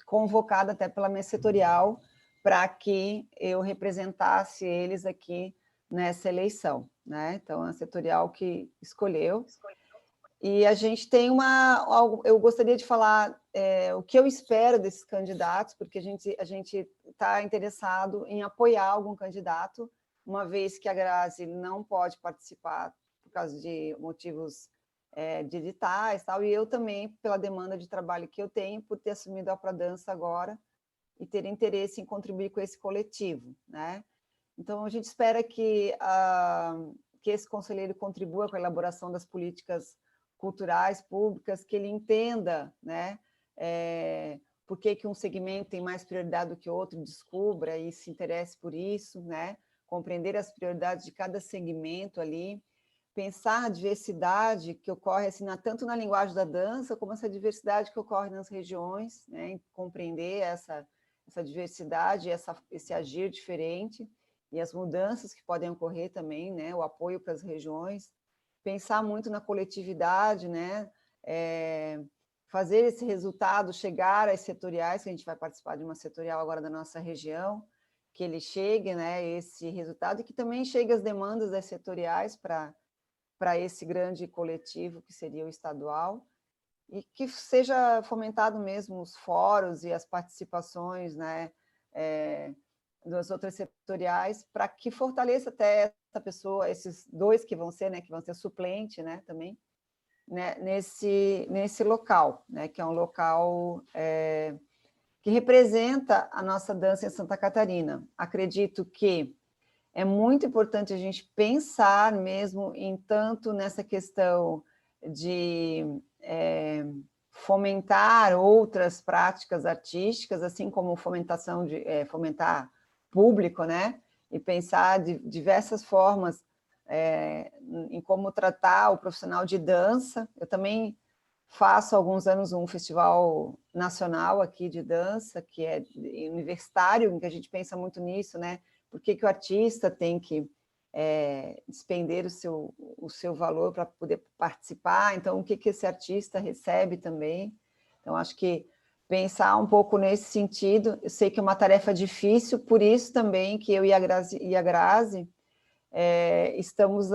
convocada até pela minha setorial para que eu representasse eles aqui nessa eleição, né? Então, a setorial que escolheu. E a gente tem eu gostaria de falar o que eu espero desses candidatos, porque a gente está interessado em apoiar algum candidato, uma vez que a Grazi não pode participar por causa de motivos de editais, tal, e eu também, pela demanda de trabalho que eu tenho, por ter assumido a Prodança agora, e ter interesse em contribuir com esse coletivo, né? Então, a gente espera que esse conselheiro contribua com a elaboração das políticas culturais públicas, que ele entenda, né, por que um segmento tem mais prioridade do que outro, descubra e se interesse por isso, né, compreender as prioridades de cada segmento ali, pensar a diversidade que ocorre assim, tanto na linguagem da dança, como essa diversidade que ocorre nas regiões, né, compreender essa diversidade, esse agir diferente, e as mudanças que podem ocorrer também, né, o apoio para as regiões, pensar muito na coletividade, né, fazer esse resultado chegar às setoriais, que a gente vai participar de uma setorial agora da nossa região, que ele chegue, né, esse resultado, e que também chegue as demandas das setoriais para esse grande coletivo que seria o estadual, e que seja fomentado mesmo os fóruns e as participações, né, das outras setoriais, para que fortaleça até essa pessoa, esses dois que vão ser, né, que vão ser suplente, né, também, né, nesse local, né, que é um local que representa a nossa dança em Santa Catarina. Acredito que é muito importante a gente pensar mesmo em tanto nessa questão de fomentar outras práticas artísticas, assim como fomentar público, né? E pensar de diversas formas em como tratar o profissional de dança. Eu também faço há alguns anos um festival nacional aqui de dança, que é universitário, em que a gente pensa muito nisso, né? Por que o artista tem que despender o seu valor para poder participar? Então, o que esse artista recebe também? Então, acho que pensar um pouco nesse sentido, eu sei que é uma tarefa difícil, por isso também que eu e a Grazi estamos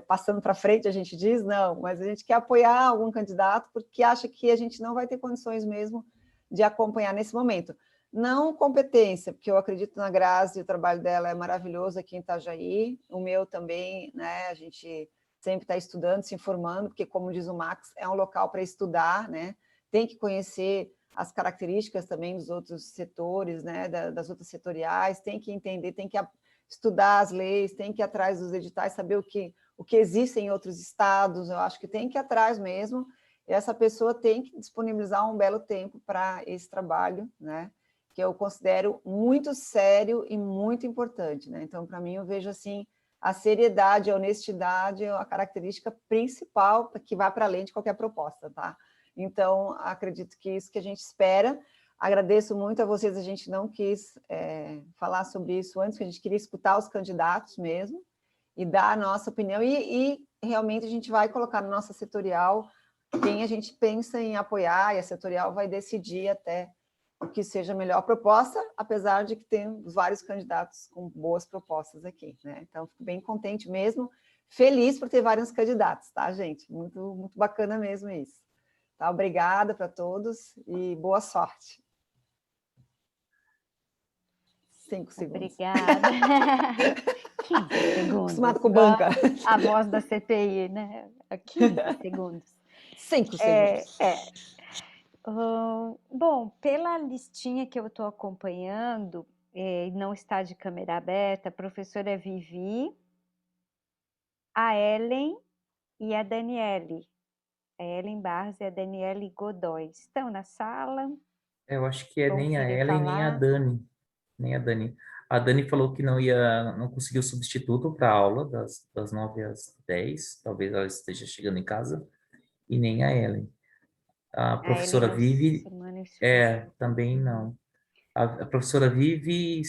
passando para frente, a gente diz, não, mas a gente quer apoiar algum candidato porque acha que a gente não vai ter condições mesmo de acompanhar nesse momento. Não competência, porque eu acredito na Grazi, o trabalho dela é maravilhoso aqui em Itajaí, o meu também, né? A gente sempre está estudando, se informando, porque, como diz o Max, é um local para estudar, né? Tem que conhecer as características também dos outros setores, né? Das outras setoriais, tem que entender, tem que estudar as leis, tem que ir atrás dos editais, saber o que existe em outros estados, eu acho que tem que ir atrás mesmo, e essa pessoa tem que disponibilizar um belo tempo para esse trabalho, né? Que eu considero muito sério e muito importante, né? Então, para mim, eu vejo assim, a seriedade, a honestidade é a característica principal que vai para além de qualquer proposta, tá? Então, acredito que isso que a gente espera. Agradeço muito a vocês, a gente não quis falar sobre isso antes, porque a gente queria escutar os candidatos mesmo e dar a nossa opinião, e realmente a gente vai colocar na nossa setorial quem a gente pensa em apoiar, e a setorial vai decidir até o que seja a melhor proposta, apesar de que tem vários candidatos com boas propostas aqui, né? Então, fico bem contente mesmo, feliz por ter vários candidatos, tá, gente? Muito, muito bacana mesmo isso. Tá? Obrigada para todos e boa sorte. 5 segundos. Obrigada. 15 segundos. Acostumado com banca. A voz da CPI, né? 15 segundos. 5 segundos. Bom, pela listinha que eu estou acompanhando, não está de câmera aberta, a professora Vivi, a Ellen e a Daniele. A Ellen Barros e a Daniele Godoy. Estão na sala? Eu acho que nem a querer Ellen, nem a falar? Dani. Nem a Dani. A Dani falou que não conseguiu substituto para a aula das 9 às 10. Talvez ela esteja chegando em casa. E nem a Ellen. A professora Vivi, também não. A professora Vivi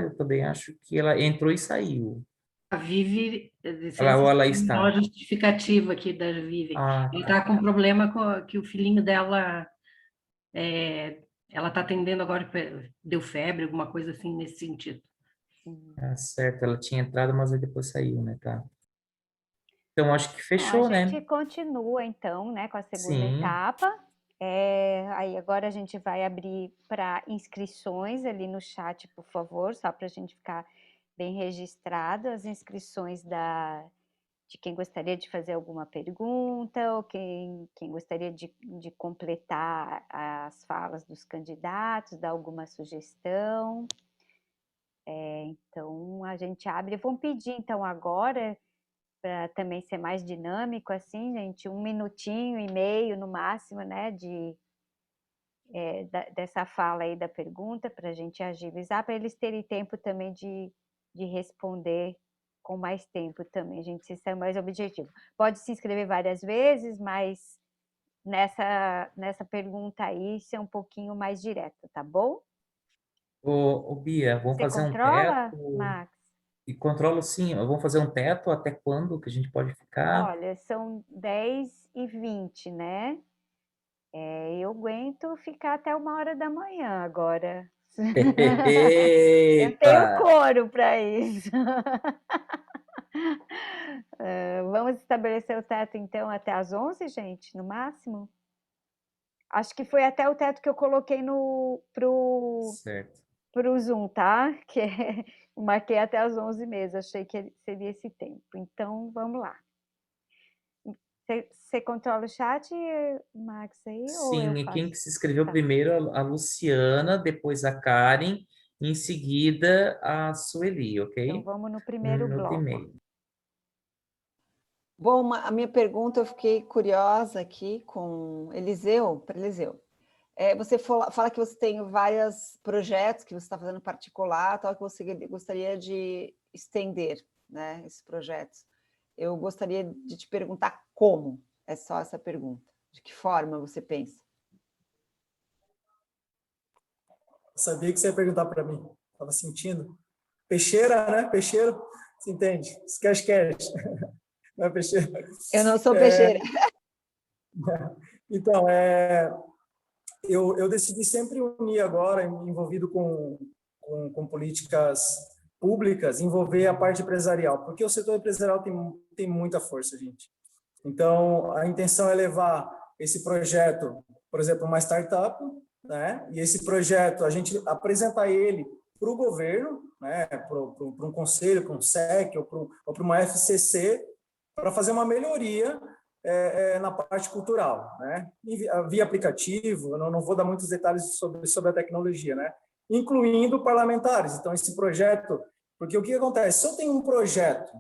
eu também acho que ela entrou e saiu. A Vivi, Ela está. a justificativa aqui da Vivi. Ah, Ela está com problema que o filhinho dela, ela está atendendo agora, deu febre, alguma coisa assim nesse sentido. Certo, ela tinha entrado, mas aí depois saiu, né? Tá. Então, acho que fechou, A gente né? continua, então, né, com a segunda Sim. etapa. Aí agora a gente vai abrir para inscrições ali no chat, por favor, só para a gente ficar bem registrado, as inscrições de quem gostaria de fazer alguma pergunta, ou quem gostaria de completar as falas dos candidatos, dar alguma sugestão. Então, a gente abre. Vamos pedir, então, agora, para também ser mais dinâmico, assim, gente, 1,5 minutos no máximo, né, dessa fala aí da pergunta, para a gente agilizar, para eles terem tempo também de responder com mais tempo também, a gente se é mais objetivo. Pode se inscrever várias vezes, mas nessa pergunta aí ser um pouquinho mais direto, tá bom? Ô, Bia, vamos Você fazer um controla, teto? Max? E controlo sim, vamos fazer um teto até quando que a gente pode ficar? Olha, são 10h20, né? Eu aguento ficar até 1h da manhã agora. Eu tenho Eita! couro para isso. Vamos estabelecer o teto, então, até às 11, gente, no máximo? Acho que foi até o teto que eu coloquei Certo. pro Zoom, tá? Que eu marquei até às 11 mesmo, achei que seria esse tempo. Então, vamos lá. Você controla o chat, Max, aí? Ou eu Sim, e faço? quem que se inscreveu Tá. primeiro? A Luciana, depois a Karen, em seguida a Sueli, Então, ok? vamos no 1 primeiro minuto e bloco. meio. Bom, a minha pergunta, eu fiquei curiosa aqui com Eliseu, para Eliseu. Você fala que você tem vários projetos que você está fazendo particular, tal, que você gostaria de estender, né, esses projetos. Eu gostaria de te perguntar como, é só essa pergunta. De que forma você pensa? Sabia que você ia perguntar para mim. Estava sentindo. Peixeira, né? Peixeiro, você entende? Sketch. Não é peixeira? Eu não sou peixeira. Então, eu decidi sempre unir agora, envolvido com políticas públicas, envolver a parte empresarial, porque o setor empresarial tem muita força, gente. Então, a intenção é levar esse projeto, por exemplo, uma startup, né? E esse projeto, a gente apresentar ele para o governo, né? Para um conselho, para um SEC ou para uma FCC, para fazer uma melhoria na parte cultural, né? Via aplicativo, eu não vou dar muitos detalhes sobre a tecnologia, né? Incluindo parlamentares. Então, esse projeto, porque o que acontece? Se eu tenho um projeto,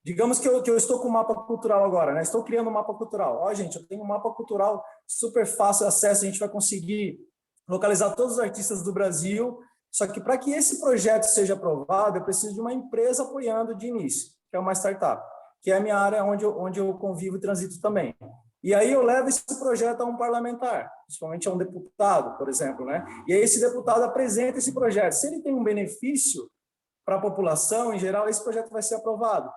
digamos que eu estou com um mapa cultural agora, né? Estou criando um mapa cultural. Ó, gente, eu tenho um mapa cultural super fácil acesso, a gente vai conseguir localizar todos os artistas do Brasil. Só que para que esse projeto seja aprovado, eu preciso de uma empresa apoiando de início, que é uma startup, que é a minha área onde eu convivo e transito também. E aí eu levo esse projeto a um parlamentar, principalmente a um deputado, por exemplo, né? E aí esse deputado apresenta esse projeto. Se ele tem um benefício para a população em geral, esse projeto vai ser aprovado.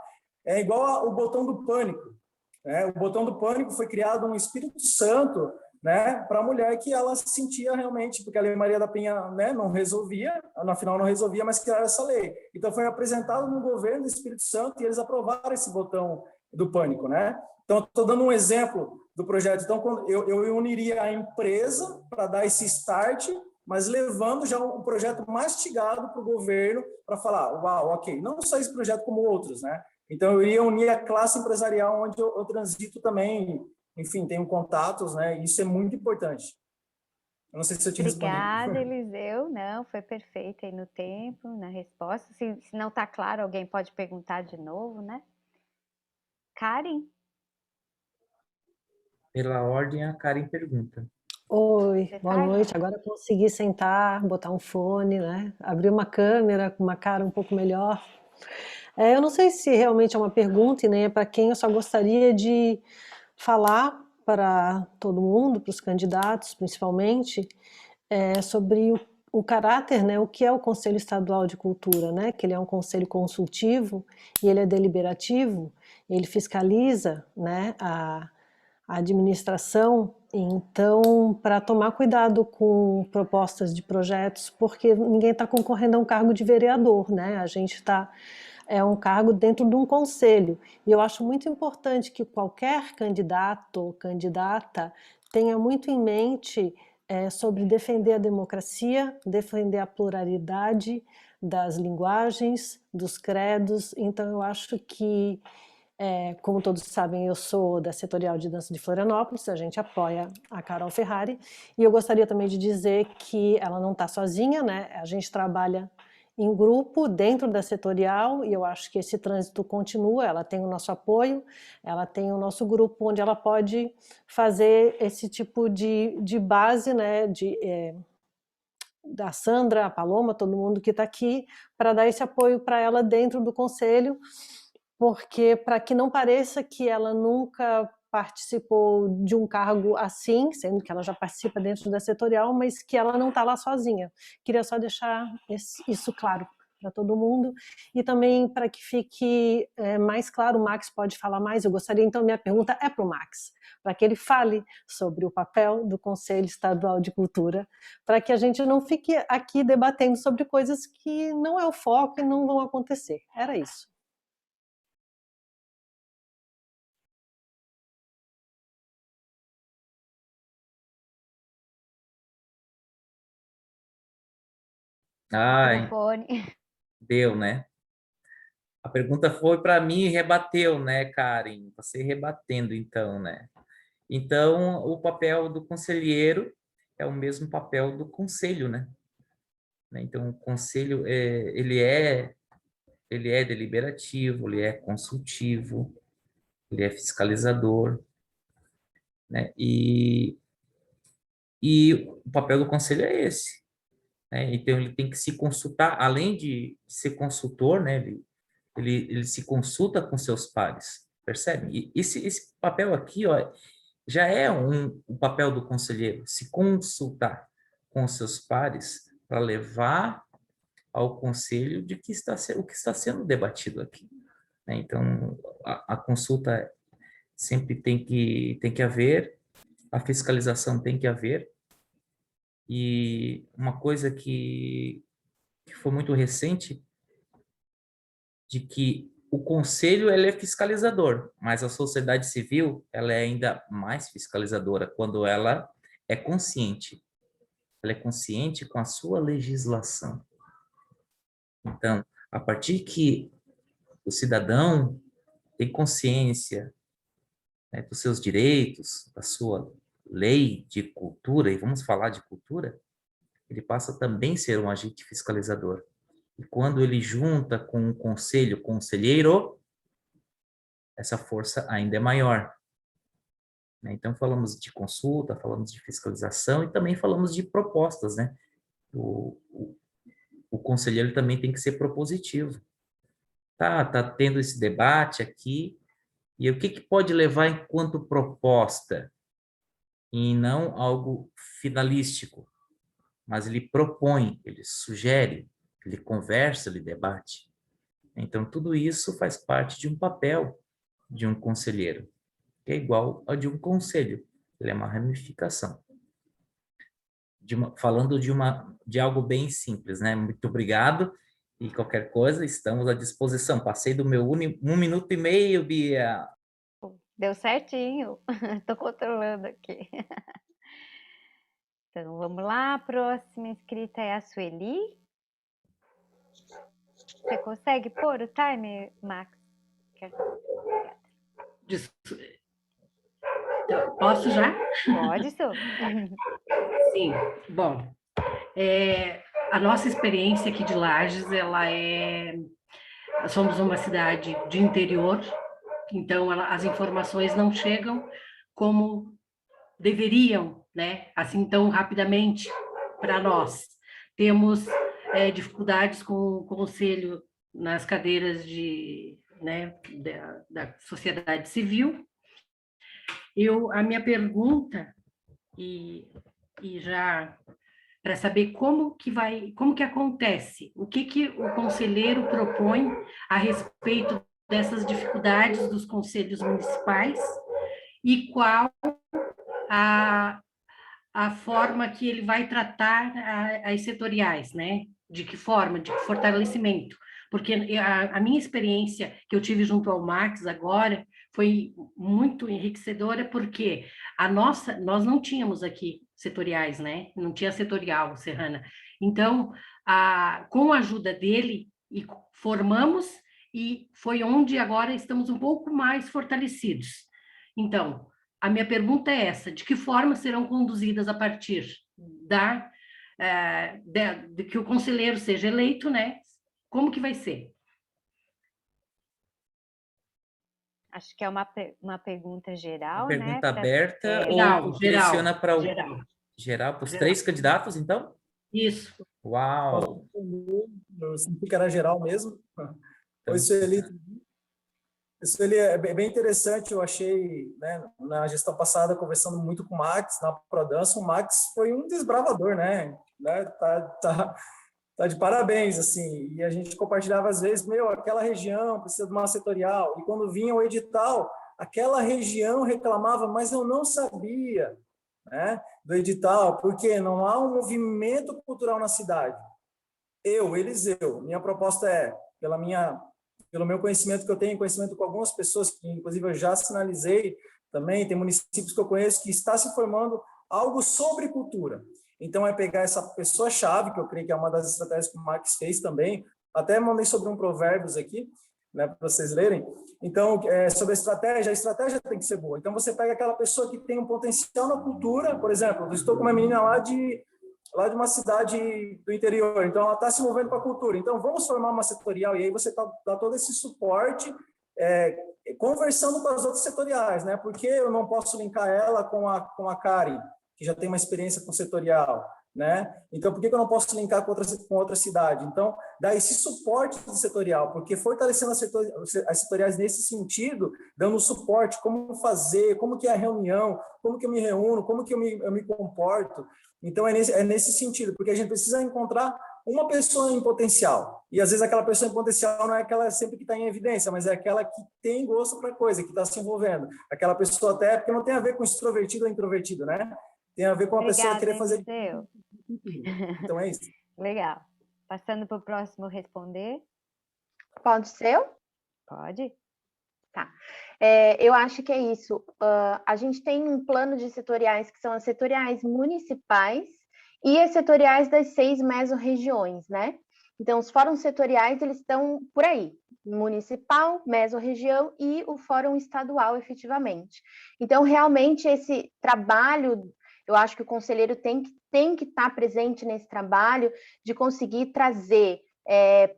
É igual o botão do pânico, né? O botão do pânico foi criado um Espírito Santo, né, para a mulher que ela sentia realmente, porque a Lei Maria da Penha, né, não resolvia, no final não resolvia, mas criaram essa lei. Então foi apresentado no governo do Espírito Santo e eles aprovaram esse botão do pânico, né? Então estou dando um exemplo do projeto. Então eu uniria a empresa para dar esse start, mas levando já um projeto mastigado para o governo para falar, uau, ok, não só esse projeto como outros, né? Então eu iria unir a classe empresarial onde eu transito também, enfim, tenho contatos, né? E isso é muito importante. Eu não sei se eu te respondi. Obrigada, Eliseu. Não, foi perfeito aí no tempo, na resposta. Se não está claro, alguém pode perguntar de novo, né? Karen? Pela ordem, a Karen pergunta. Oi, Você boa tá, noite. Karen? Agora eu consegui sentar, botar um fone, né? Abrir uma câmera com uma cara um pouco melhor. Eu não sei se realmente é uma pergunta e nem é para quem, eu só gostaria de falar para todo mundo, para os candidatos principalmente, sobre o caráter, né? O que é o Conselho Estadual de Cultura, né? Que ele é um conselho consultivo e ele é deliberativo, ele fiscaliza, né? A administração, então, para tomar cuidado com propostas de projetos, porque ninguém está concorrendo a um cargo de vereador, né? A gente está um cargo dentro de um conselho. E eu acho muito importante que qualquer candidato ou candidata tenha muito em mente sobre defender a democracia, defender a pluralidade das linguagens, dos credos. Então, eu acho que como todos sabem, eu sou da Setorial de Dança de Florianópolis, a gente apoia a Carol Ferrari, e eu gostaria também de dizer que ela não está sozinha, né? A gente trabalha em grupo dentro da Setorial, e eu acho que esse trânsito continua, ela tem o nosso apoio, ela tem o nosso grupo onde ela pode fazer esse tipo de base, né? Da Sandra, a Paloma, todo mundo que está aqui, para dar esse apoio para ela dentro do conselho, porque para que não pareça que ela nunca participou de um cargo assim, sendo que ela já participa dentro da Setorial, mas que ela não está lá sozinha. Queria só deixar isso claro para todo mundo, e também para que fique mais claro, o Max pode falar mais, eu gostaria, então minha pergunta é para o Max, para que ele fale sobre o papel do Conselho Estadual de Cultura, para que a gente não fique aqui debatendo sobre coisas que não é o foco e não vão acontecer. Era isso. Ai, Microfone. deu, né? A pergunta foi para mim e rebateu, né, Karen? Você rebatendo, então, né? Então, o papel do conselheiro é o mesmo papel do conselho, né? Então, o conselho, ele é deliberativo, ele é consultivo, ele é fiscalizador, né? E o papel do conselho é esse, né? Então, ele tem que se consultar, além de ser consultor, né? Ele se consulta com seus pares, percebe? E esse papel aqui, ó, já é o papel do conselheiro, se consultar com os seus pares para levar ao conselho de que o que está sendo debatido aqui, né? Então, a consulta sempre tem que haver, a fiscalização tem que haver, e uma coisa que foi muito recente, de que o conselho ele é fiscalizador, mas a sociedade civil ela é ainda mais fiscalizadora quando ela é consciente. Ela é consciente com a sua legislação. Então, a partir que o cidadão tem consciência, né, dos seus direitos, da sua lei de cultura, e vamos falar de cultura, ele passa também a ser um agente fiscalizador. E quando ele junta com um conselho, conselheiro, essa força ainda é maior, né? Então, falamos de consulta, falamos de fiscalização e também falamos de propostas, né? O conselheiro também tem que ser propositivo. Tá tendo esse debate aqui, e o que pode levar enquanto proposta? E não algo finalístico, mas ele propõe, ele sugere, ele conversa, ele debate. Então, tudo isso faz parte de um papel de um conselheiro, que é igual ao de um conselho. Ele é uma ramificação. Falando de algo bem simples, né? Muito obrigado. E qualquer coisa, estamos à disposição. Passei do meu 1 minuto e meio, Bia. Deu certinho. Estou controlando aqui. Então, vamos lá. A próxima inscrita é a Sueli. Você consegue pôr o timer, Max? Posso já? Pode, Su. Sim. Bom, a nossa experiência aqui de Lages, somos uma cidade de interior, então as informações não chegam como deveriam, né? Assim tão rapidamente para nós. Temos dificuldades com o conselho nas cadeiras da sociedade civil. A minha pergunta, e já para saber como que acontece, o que o conselheiro propõe a respeito dessas dificuldades dos conselhos municipais e qual a forma que ele vai tratar as setoriais, né? De que forma, de que fortalecimento. Porque a minha experiência que eu tive junto ao Max agora foi muito enriquecedora, porque nós não tínhamos aqui setoriais, né? Não tinha setorial, Serrana. Então, com a ajuda dele, formamos, e foi onde agora estamos um pouco mais fortalecidos. Então, a minha pergunta é essa: de que forma serão conduzidas a partir de que o conselheiro seja eleito, né? Como que vai ser? Acho que é uma pergunta geral, uma pergunta né? aberta ou direciona para o geral, para os 3 candidatos, então? Isso. Uau! Eu senti que era geral mesmo. Isso é bem interessante, eu achei, né, na gestão passada, conversando muito com o Max, na Prodança, o Max foi um desbravador, né? tá de parabéns, assim, e a gente compartilhava às vezes, aquela região precisa de uma setorial, e quando vinha o edital, aquela região reclamava, mas eu não sabia, né, do edital, porque não há um movimento cultural na cidade. Eliseu, minha proposta é, pelo meu conhecimento que eu tenho, conhecimento com algumas pessoas, que inclusive eu já sinalizei também, tem municípios que eu conheço que está se formando algo sobre cultura. Então, é pegar essa pessoa-chave, que eu creio que é uma das estratégias que o Max fez também, até mandei sobre um provérbios aqui, né, para vocês lerem. Então, sobre a estratégia tem que ser boa. Então, você pega aquela pessoa que tem um potencial na cultura, por exemplo, eu estou com uma menina lá de uma cidade do interior, então ela está se movendo para a cultura. Então, vamos formar uma setorial, e aí você dá todo esse suporte, conversando com as outras setoriais, né? Porque eu não posso linkar ela com a Karen, que já tem uma experiência com setorial, né? Então, por que eu não posso linkar com outra cidade? Então, dá esse suporte do setorial, porque fortalecendo as setoriais nesse sentido, dando suporte, como fazer, como que é a reunião, como que eu me reúno, como que eu me comporto. Então, é nesse sentido, porque a gente precisa encontrar uma pessoa em potencial. E, às vezes, aquela pessoa em potencial não é aquela sempre que está em evidência, mas é aquela que tem gosto para coisa, que está se envolvendo. Aquela pessoa até, porque não tem a ver com extrovertido ou introvertido, né? Tem a ver com a pessoa querer fazer... Então, é isso. Legal. Passando para o próximo responder. Pode ser eu? Pode. Tá. Eu acho que é isso. A gente tem um plano de setoriais que são as setoriais municipais e as setoriais das 6 mesorregiões, né? Então, os fóruns setoriais, eles estão por aí. Municipal, mesorregião e o fórum estadual, efetivamente. Então, realmente, esse trabalho, eu acho que o conselheiro tem que estar presente nesse trabalho de conseguir trazer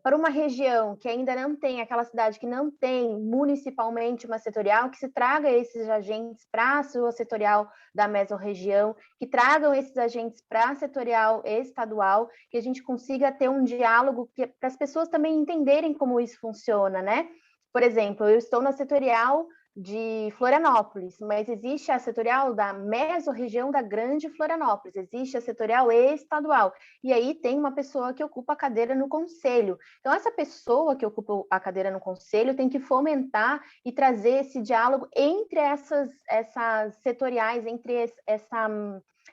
para uma região que ainda não tem, aquela cidade que não tem municipalmente uma setorial, que se traga esses agentes para a sua setorial da mesorregião, que tragam esses agentes para a setorial estadual, que a gente consiga ter um diálogo para as pessoas também entenderem como isso funciona, né? Por exemplo, eu estou na setorial de Florianópolis, mas existe a setorial da mesorregião da Grande Florianópolis, existe a setorial estadual, e aí tem uma pessoa que ocupa a cadeira no conselho. Então, essa pessoa que ocupa a cadeira no conselho tem que fomentar e trazer esse diálogo entre essas setoriais, entre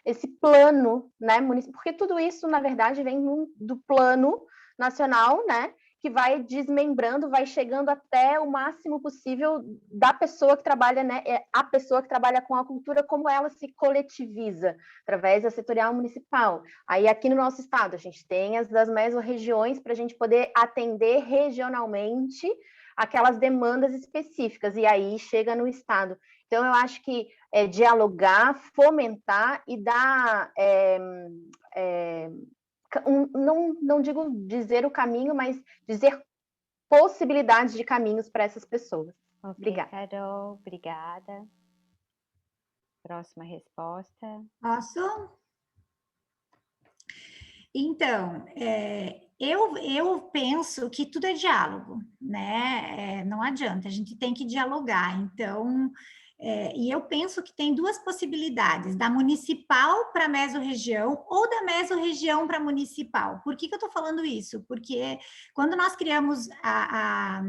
esse plano, né, porque tudo isso, na verdade, vem do plano nacional, né, que vai desmembrando, vai chegando até o máximo possível da pessoa que trabalha, né? A pessoa que trabalha com a cultura, como ela se coletiviza, através da setorial municipal. Aí, aqui no nosso estado, a gente tem as das mesorregiões para a gente poder atender regionalmente aquelas demandas específicas, e aí chega no estado. Então, eu acho que dialogar, fomentar e dar... não digo dizer o caminho, mas dizer possibilidades de caminhos para essas pessoas. Okay, obrigada. Carol, obrigada. Próxima resposta. Posso? Então, eu penso que tudo é diálogo, né? Não adianta, a gente tem que dialogar. Então, e eu penso que tem duas possibilidades, da municipal para a mesorregião ou da mesorregião para a municipal. Por que eu estou falando isso? Porque quando nós criamos a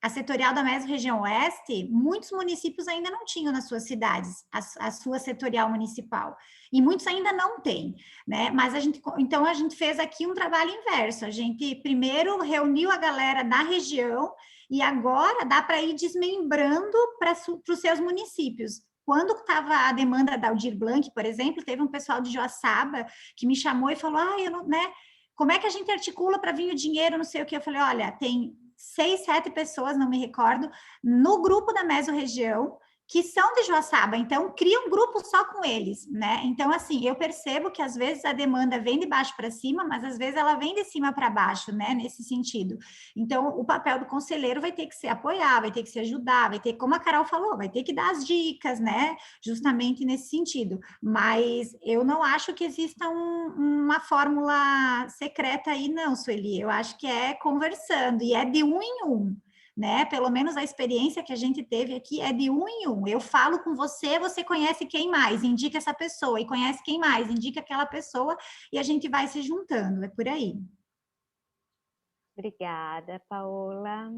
setorial da mesorregião oeste, muitos municípios ainda não tinham nas suas cidades a sua setorial municipal, e muitos ainda não têm, né? Mas então a gente fez aqui um trabalho inverso, a gente primeiro reuniu a galera da região, e agora dá para ir desmembrando para os seus municípios. Quando estava a demanda da Aldir Blanc, por exemplo, teve um pessoal de Joaçaba que me chamou e falou, como é que a gente articula para vir o dinheiro, não sei o que. Eu falei, olha, tem 6, 7 pessoas, não me recordo, no grupo da mesorregião, que são de Joaçaba, então cria um grupo só com eles, né? Então, assim, eu percebo que às vezes a demanda vem de baixo para cima, mas às vezes ela vem de cima para baixo, né? Nesse sentido. Então, o papel do conselheiro vai ter que ser apoiar, vai ter que se ajudar, vai ter, como a Carol falou, vai ter que dar as dicas, né? Justamente nesse sentido. Mas eu não acho que exista uma fórmula secreta aí, não, Sueli. Eu acho que é conversando, e é de um em um. Né? Pelo menos a experiência que a gente teve aqui é de um em um. Eu falo com você, você conhece quem mais, indica essa pessoa, e conhece quem mais, indica aquela pessoa, e a gente vai se juntando, é por aí. Obrigada, Paola.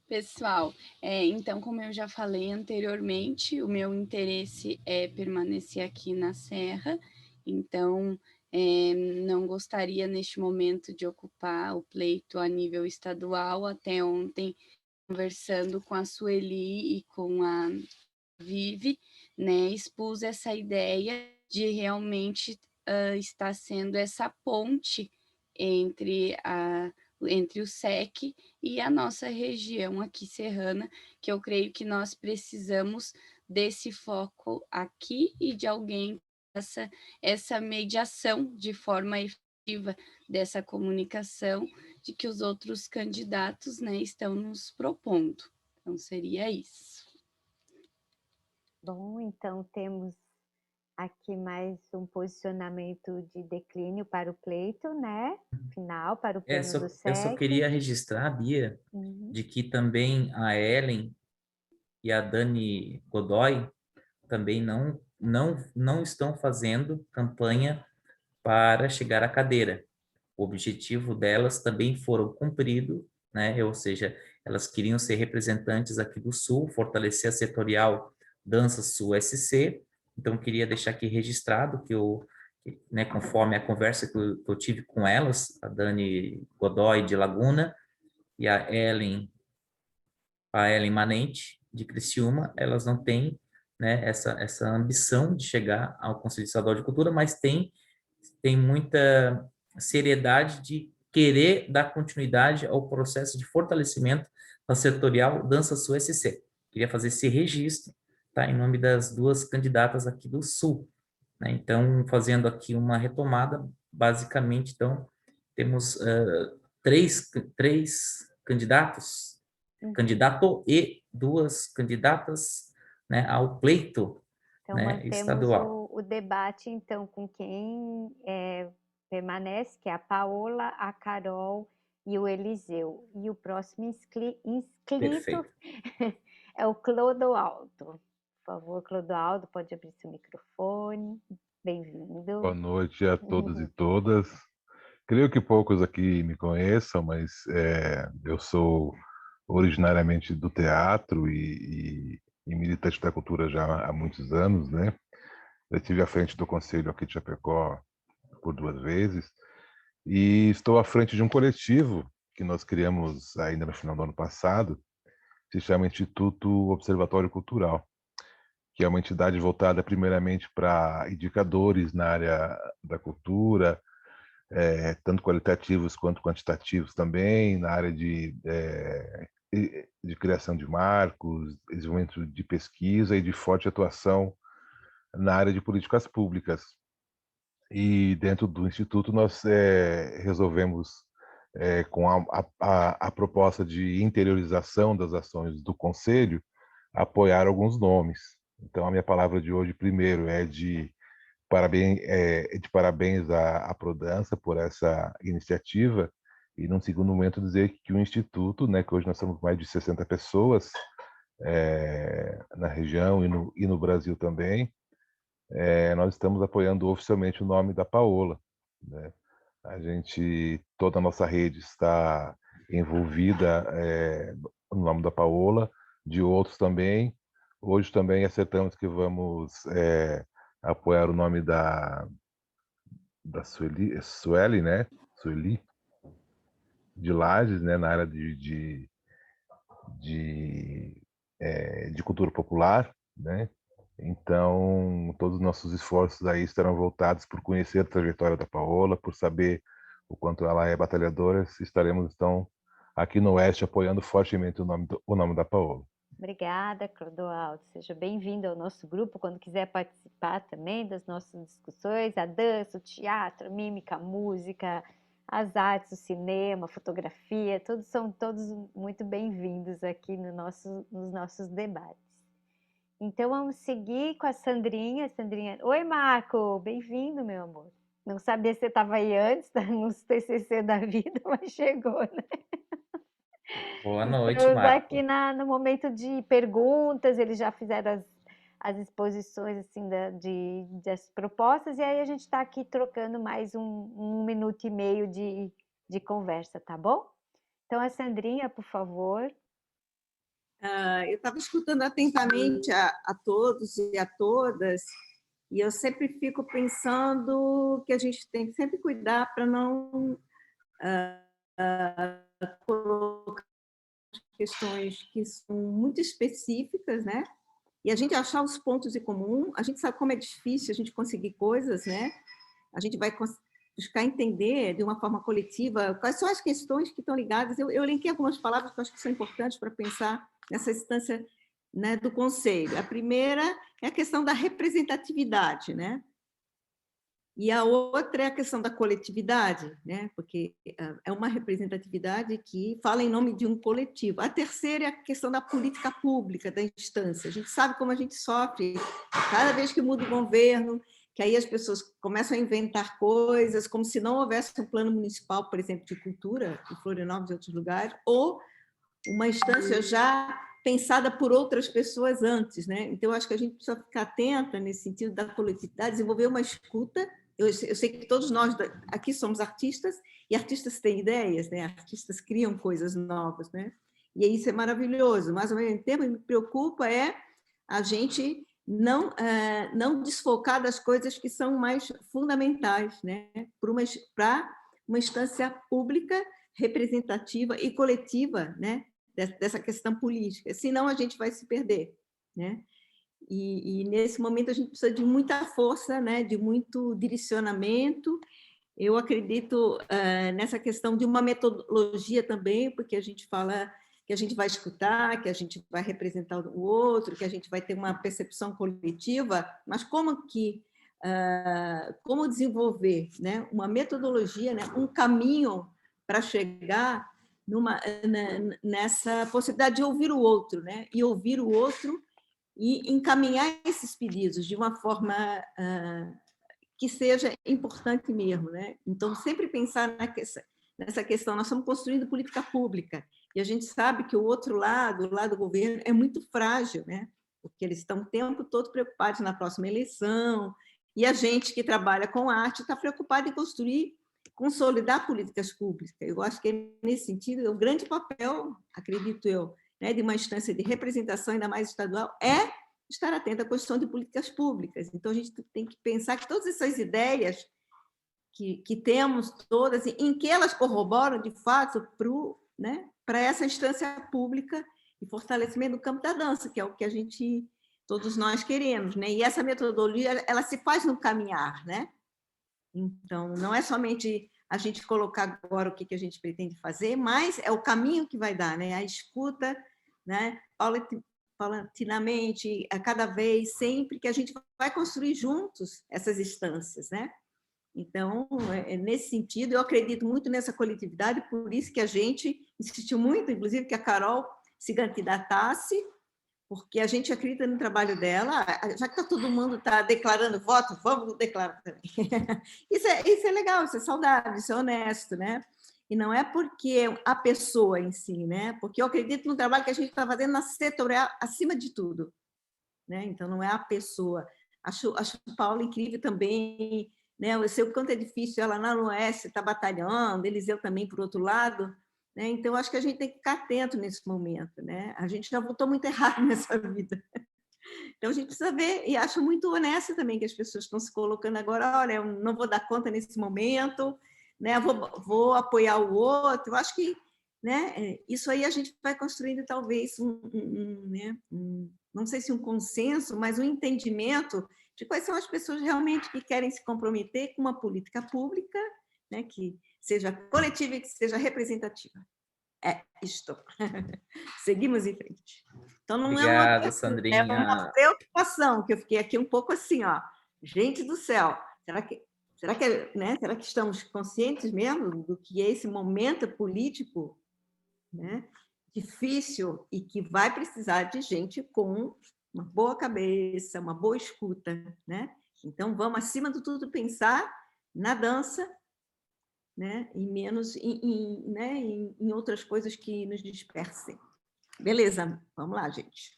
Pessoal, então, como eu já falei anteriormente, o meu interesse é permanecer aqui na Serra, então não gostaria neste momento de ocupar o pleito a nível estadual. Até ontem, conversando com a Sueli e com a Vive, né, expus essa ideia de realmente estar sendo essa ponte entre o SEC e a nossa região aqui serrana, que eu creio que nós precisamos desse foco aqui e de alguém essa mediação de forma efetiva dessa comunicação de que os outros candidatos, né, estão nos propondo. Então, seria isso. Bom, então temos aqui mais um posicionamento de declínio para o pleito, né? Final, para o pleno do Eu só SEC. queria registrar, Bia, de que também a Ellen e a Dani Godoy também não estão fazendo campanha para chegar à cadeira. O objetivo delas também foram cumprido, né? Ou seja, elas queriam ser representantes aqui do Sul, fortalecer a setorial Dança Sul SC. Então, queria deixar aqui registrado que né, conforme a conversa que eu tive com elas, a Dani Godoy de Laguna e a Ellen Manente de Criciúma, elas não têm, né, essa ambição de chegar ao Conselho Estadual de Cultura, mas tem muita seriedade de querer dar continuidade ao processo de fortalecimento da setorial Dança Sul SC. Queria fazer esse registro, tá, em nome das duas candidatas aqui do Sul, né? Então, fazendo aqui uma retomada, basicamente, então, temos três candidatos, candidato e duas candidatas, né, ao pleito, então, né, mantemos estadual. o debate, então, com quem permanece, que é a Paola, a Carol e o Eliseu. E o próximo inscrito é o Clodoaldo. Por favor, Clodoaldo, pode abrir seu microfone. Bem-vindo. Boa noite a todos e todas. Creio que poucos aqui me conheçam, mas eu sou originariamente do teatro e militante da cultura já há muitos anos, né? Eu estive à frente do conselho aqui de Chapecó por 2 vezes e estou à frente de um coletivo que nós criamos ainda no final do ano passado, se chama Instituto Observatório Cultural, que é uma entidade voltada primeiramente para indicadores na área da cultura, tanto qualitativos quanto quantitativos também, na área de criação de marcos, desenvolvimento de pesquisa e de forte atuação na área de políticas públicas. E dentro do Instituto nós resolvemos, com a proposta de interiorização das ações do Conselho, apoiar alguns nomes. Então, a minha palavra de hoje, primeiro, é de parabéns à Prodança por essa iniciativa, e, num segundo momento, dizer que o Instituto, né, que hoje nós somos mais de 60 pessoas na região e no Brasil também, nós estamos apoiando oficialmente o nome da Paola, né? Toda a nossa rede está envolvida no nome da Paola, de outros também. Hoje também acertamos que vamos apoiar o nome da Sueli, né? Sueli, de Lages, né? Na área de cultura popular, né? Então, todos os nossos esforços aí estarão voltados por conhecer a trajetória da Paola, por saber o quanto ela é batalhadora. Estaremos, então, aqui no Oeste apoiando fortemente o nome da Paola. Obrigada, Clodoaldo. Seja bem-vindo ao nosso grupo. Quando quiser participar também das nossas discussões, a dança, o teatro, a mímica, a música, as artes, o cinema, a fotografia, são todos muito bem-vindos aqui nos nossos debates. Então, vamos seguir com a Sandrinha. Oi, Marco, bem-vindo, meu amor. Não sabia se você estava aí antes, nos TCC da vida, mas chegou, né? Boa noite, Estamos Marco. aqui no momento de perguntas, eles já fizeram as exposições assim, das propostas, e aí a gente está aqui trocando mais 1 minuto e meio de de conversa, tá bom? Então, a Sandrinha, por favor. Eu estava escutando atentamente a todos e a todas, e eu sempre fico pensando que a gente tem que sempre cuidar para não colocar questões que são muito específicas, né? E a gente achar os pontos em comum. A gente sabe como é difícil a gente conseguir coisas, né? A gente vai buscar entender de uma forma coletiva quais são as questões que estão ligadas. Eu elenquei algumas palavras que eu acho que são importantes para pensar nessa instância, né, do conselho. A primeira é a questão da representatividade, né? E a outra é a questão da coletividade, né? Porque é uma representatividade que fala em nome de um coletivo. A terceira é a questão da política pública, da instância. A gente sabe como a gente sofre cada vez que muda o governo, que aí as pessoas começam a inventar coisas, como se não houvesse um plano municipal, por exemplo, de cultura, em Florianópolis e outros lugares, ou uma instância já pensada por outras pessoas antes, né? Então, eu acho que a gente precisa ficar atenta nesse sentido da coletividade, desenvolver uma escuta. Eu sei que todos nós aqui somos artistas, e artistas têm ideias, né? Artistas criam coisas novas, né? E isso é maravilhoso, mas, ao mesmo tempo, me preocupa a gente não desfocar das coisas que são mais fundamentais, né? Para uma instância pública, representativa e coletiva, né? Dessa questão política, senão a gente vai se perder, né? E nesse momento a gente precisa de muita força, né? De muito direcionamento. Eu acredito nessa questão de uma metodologia também, porque a gente fala que a gente vai escutar, que a gente vai representar o outro, que a gente vai ter uma percepção coletiva, mas como desenvolver, né, uma metodologia, né, um caminho para chegar nessa possibilidade de ouvir o outro, né, e ouvir o outro e encaminhar esses pedidos de uma forma que seja importante mesmo, né? Então, sempre pensar nessa questão. Nós estamos construindo política pública, e a gente sabe que o outro lado, o lado do governo, é muito frágil, né? Porque eles estão o tempo todo preocupados na próxima eleição, e a gente que trabalha com arte está preocupado em consolidar políticas públicas. Eu acho que, nesse sentido, o grande papel, acredito eu, né, de uma instância de representação, ainda mais estadual, é estar atento à questão de políticas públicas. Então, a gente tem que pensar que todas essas ideias que temos todas, em que elas corroboram, de fato, para essa instância pública e fortalecimento do campo da dança, que é o que todos nós queremos, né? E essa metodologia, ela se faz no caminhar, né? Então, não é somente a gente colocar agora o que a gente pretende fazer, mas é o caminho que vai dar, né? A escuta, né? Paulatinamente, a cada vez, sempre que a gente vai construir juntos essas instâncias, né? Então, nesse sentido, eu acredito muito nessa coletividade, por isso que a gente insistiu muito, inclusive que a Carol se candidatasse, porque a gente acredita no trabalho dela, já que todo mundo está declarando voto, vamos declarar também. Isso é legal, isso é saudável, isso é honesto, né? E não é porque a pessoa em si, né? Porque eu acredito no trabalho que a gente está fazendo na setorial, acima de tudo, né? Então, não é a pessoa. Acho a Paula incrível também, né? Eu sei o quanto é difícil ela na UES está batalhando, Eliseu também, por outro lado, né? Então, acho que a gente tem que ficar atento nesse momento, né? A gente já votou muito errado nessa vida. Então, a gente precisa ver, e acho muito honesto também que as pessoas estão se colocando agora, olha, eu não vou dar conta nesse momento, né? Vou apoiar o outro. Eu acho que, né, isso aí a gente vai construindo talvez não sei se um consenso, mas um entendimento de quais são as pessoas realmente que querem se comprometer com uma política pública, né, que seja coletiva e que seja representativa. Isto. Seguimos em frente. Então, não Obrigado, é Sandrinha. é uma preocupação, que eu fiquei aqui um pouco assim, ó, gente do céu, será que estamos conscientes mesmo do que é esse momento político, né, difícil e que vai precisar de gente com uma boa cabeça, uma boa escuta, né? Então, vamos, acima de tudo, pensar na dança, né? E menos em outras coisas que nos dispersem. Beleza, vamos lá, gente.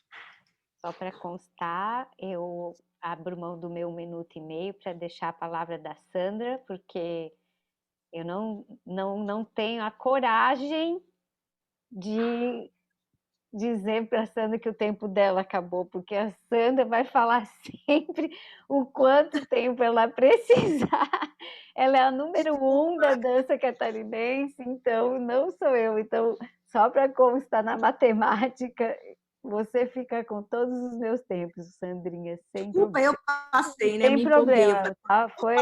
Só para constar, eu abro mão do meu 1 minuto e meio para deixar a palavra da Sandra, porque Eu não tenho a coragem de dizer para a Sandra que o tempo dela acabou, porque a Sandra vai falar sempre o quanto tempo ela precisar. Ela é a número 1 da dança catarinense, então não sou eu. Então, só para constar na matemática, você fica com todos os meus tempos, Sandrinha, sem Desculpa, problema. eu passei, né? Sem Me empolguei. problema, tá? Foi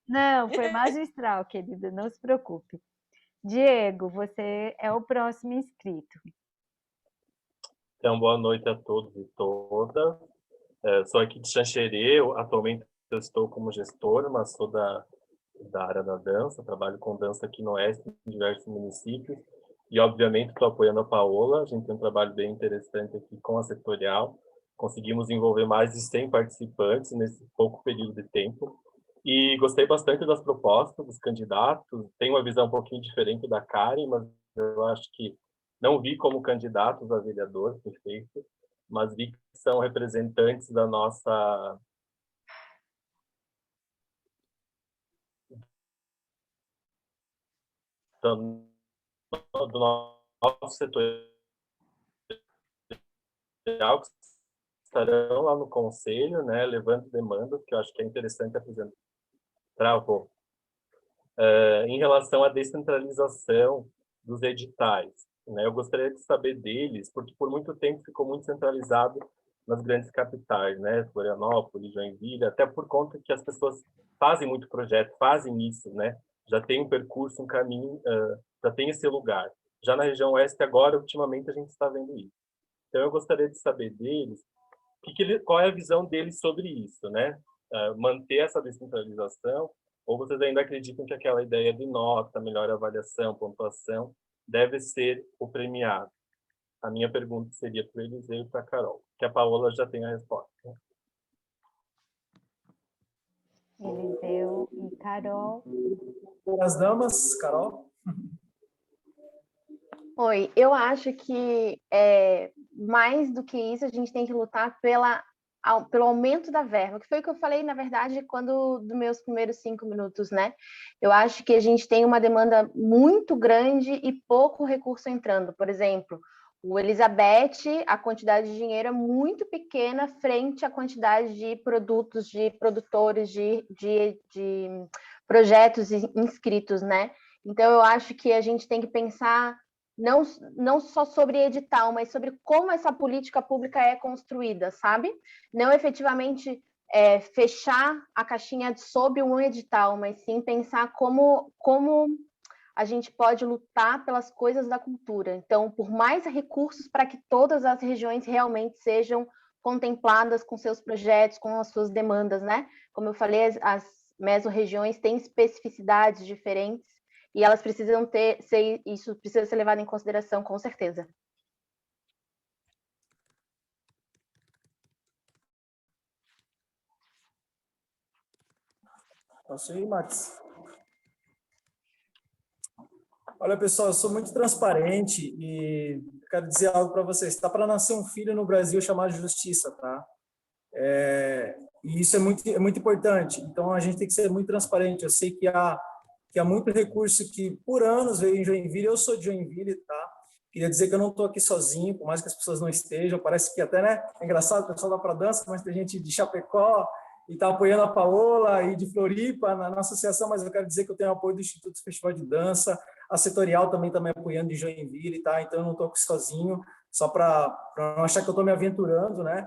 não, foi magistral, querida, não se preocupe. Diego, você é o próximo inscrito. Então, boa noite a todos e todas. Sou aqui de Xanxerê, atualmente eu estou como gestor, mas sou da área da dança, trabalho com dança aqui no Oeste, em diversos municípios, e obviamente estou apoiando a Paola, a gente tem um trabalho bem interessante aqui com a setorial, conseguimos envolver mais de 100 participantes nesse pouco período de tempo, e gostei bastante das propostas dos candidatos, tenho uma visão um pouquinho diferente da Karen, mas eu acho que não vi como candidatos a vereador, prefeito, mas vi que são representantes da nossa do nosso setor, que estarão lá no conselho, né, levando demandas, que eu acho que é interessante apresentar. Travou. Em relação à descentralização dos editais, né, eu gostaria de saber deles, porque por muito tempo ficou muito centralizado nas grandes capitais, né, Florianópolis, Joinville, até por conta que as pessoas fazem muito projeto, fazem isso, né, já tem um percurso, um caminho, já tem esse lugar. Já na região oeste, agora, ultimamente, a gente está vendo isso. Então, eu gostaria de saber deles, qual é a visão deles sobre isso, né? Manter essa descentralização, ou vocês ainda acreditam que aquela ideia de nota, melhor avaliação, pontuação, deve ser o premiado? A minha pergunta seria para o Eliseu e para a Carol, que a Paola já tem a resposta. Eliseu e Carol. As damas, Carol. Oi, eu acho que mais do que isso, a gente tem que lutar pelo aumento da verba, que foi o que eu falei, na verdade, dos meus primeiros 5 minutos, né? Eu acho que a gente tem uma demanda muito grande e pouco recurso entrando. Por exemplo, o Elizabeth, a quantidade de dinheiro é muito pequena frente à quantidade de produtos, de produtores, de projetos inscritos, né? Então, eu acho que a gente tem que pensar não só sobre edital, mas sobre como essa política pública é construída, sabe? Não efetivamente fechar a caixinha sob um edital, mas sim pensar como a gente pode lutar pelas coisas da cultura. Então, por mais recursos para que todas as regiões realmente sejam contempladas com seus projetos, com as suas demandas, né? Como eu falei, as mesorregiões têm especificidades diferentes, e elas precisam isso precisa ser levado em consideração, com certeza. Posso ir, Max? Olha, pessoal, eu sou muito transparente e quero dizer algo para vocês. Está para nascer um filho no Brasil chamado Justiça, tá? E isso é muito importante. Então, a gente tem que ser muito transparente. Eu sei que há muito recurso que, por anos, veio em Joinville. Eu sou de Joinville, tá? Queria dizer que eu não estou aqui sozinho, por mais que as pessoas não estejam. Parece que até, né? É engraçado, o pessoal dá para dança, mas tem gente de Chapecó e está apoiando a Paola e de Floripa na associação, mas eu quero dizer que eu tenho apoio do Instituto Festival de Dança, a setorial também está me apoiando de Joinville, tá? Então eu não estou aqui sozinho, só para não achar que eu estou me aventurando, né?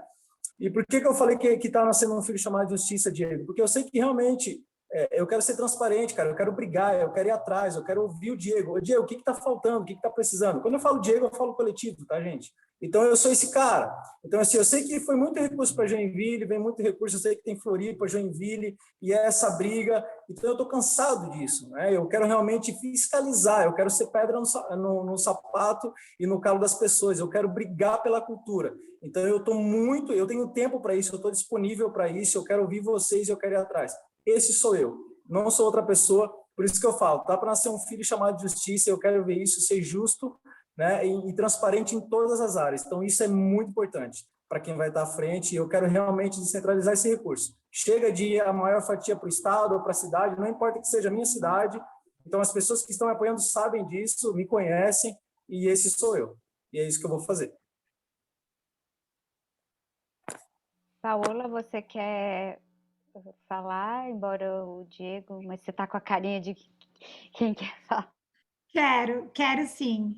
E por que eu falei que está nascendo um filho chamado Justiça, Diego? Porque eu sei que realmente eu quero ser transparente, cara, eu quero brigar, eu quero ir atrás, eu quero ouvir o Diego. Diego, o que está faltando? O que está precisando? Quando eu falo Diego, eu falo coletivo, tá, gente? Então, eu sou esse cara. Então, assim, eu sei que foi muito recurso para Joinville, vem muito recurso, eu sei que tem Floripa, Joinville, e é essa briga. Então, eu estou cansado disso, né? Eu quero realmente fiscalizar, eu quero ser pedra no sapato e no calo das pessoas, eu quero brigar pela cultura. Então, eu tenho tempo para isso, eu estou disponível para isso, eu quero ouvir vocês e eu quero ir atrás. Esse sou eu, não sou outra pessoa, por isso que eu falo, tá para nascer um filho chamado Justiça, eu quero ver isso ser justo, né, e transparente em todas as áreas. Então, isso é muito importante. para quem vai estar à frente, e eu quero realmente descentralizar esse recurso. Chega de ir a maior fatia para o estado ou para a cidade, não importa que seja a minha cidade, então as pessoas que estão me apoiando sabem disso, me conhecem, e esse sou eu, e é isso que eu vou fazer. Paola, você quer falar, embora o Diego, mas você está com a carinha de quem quer falar? Quero sim.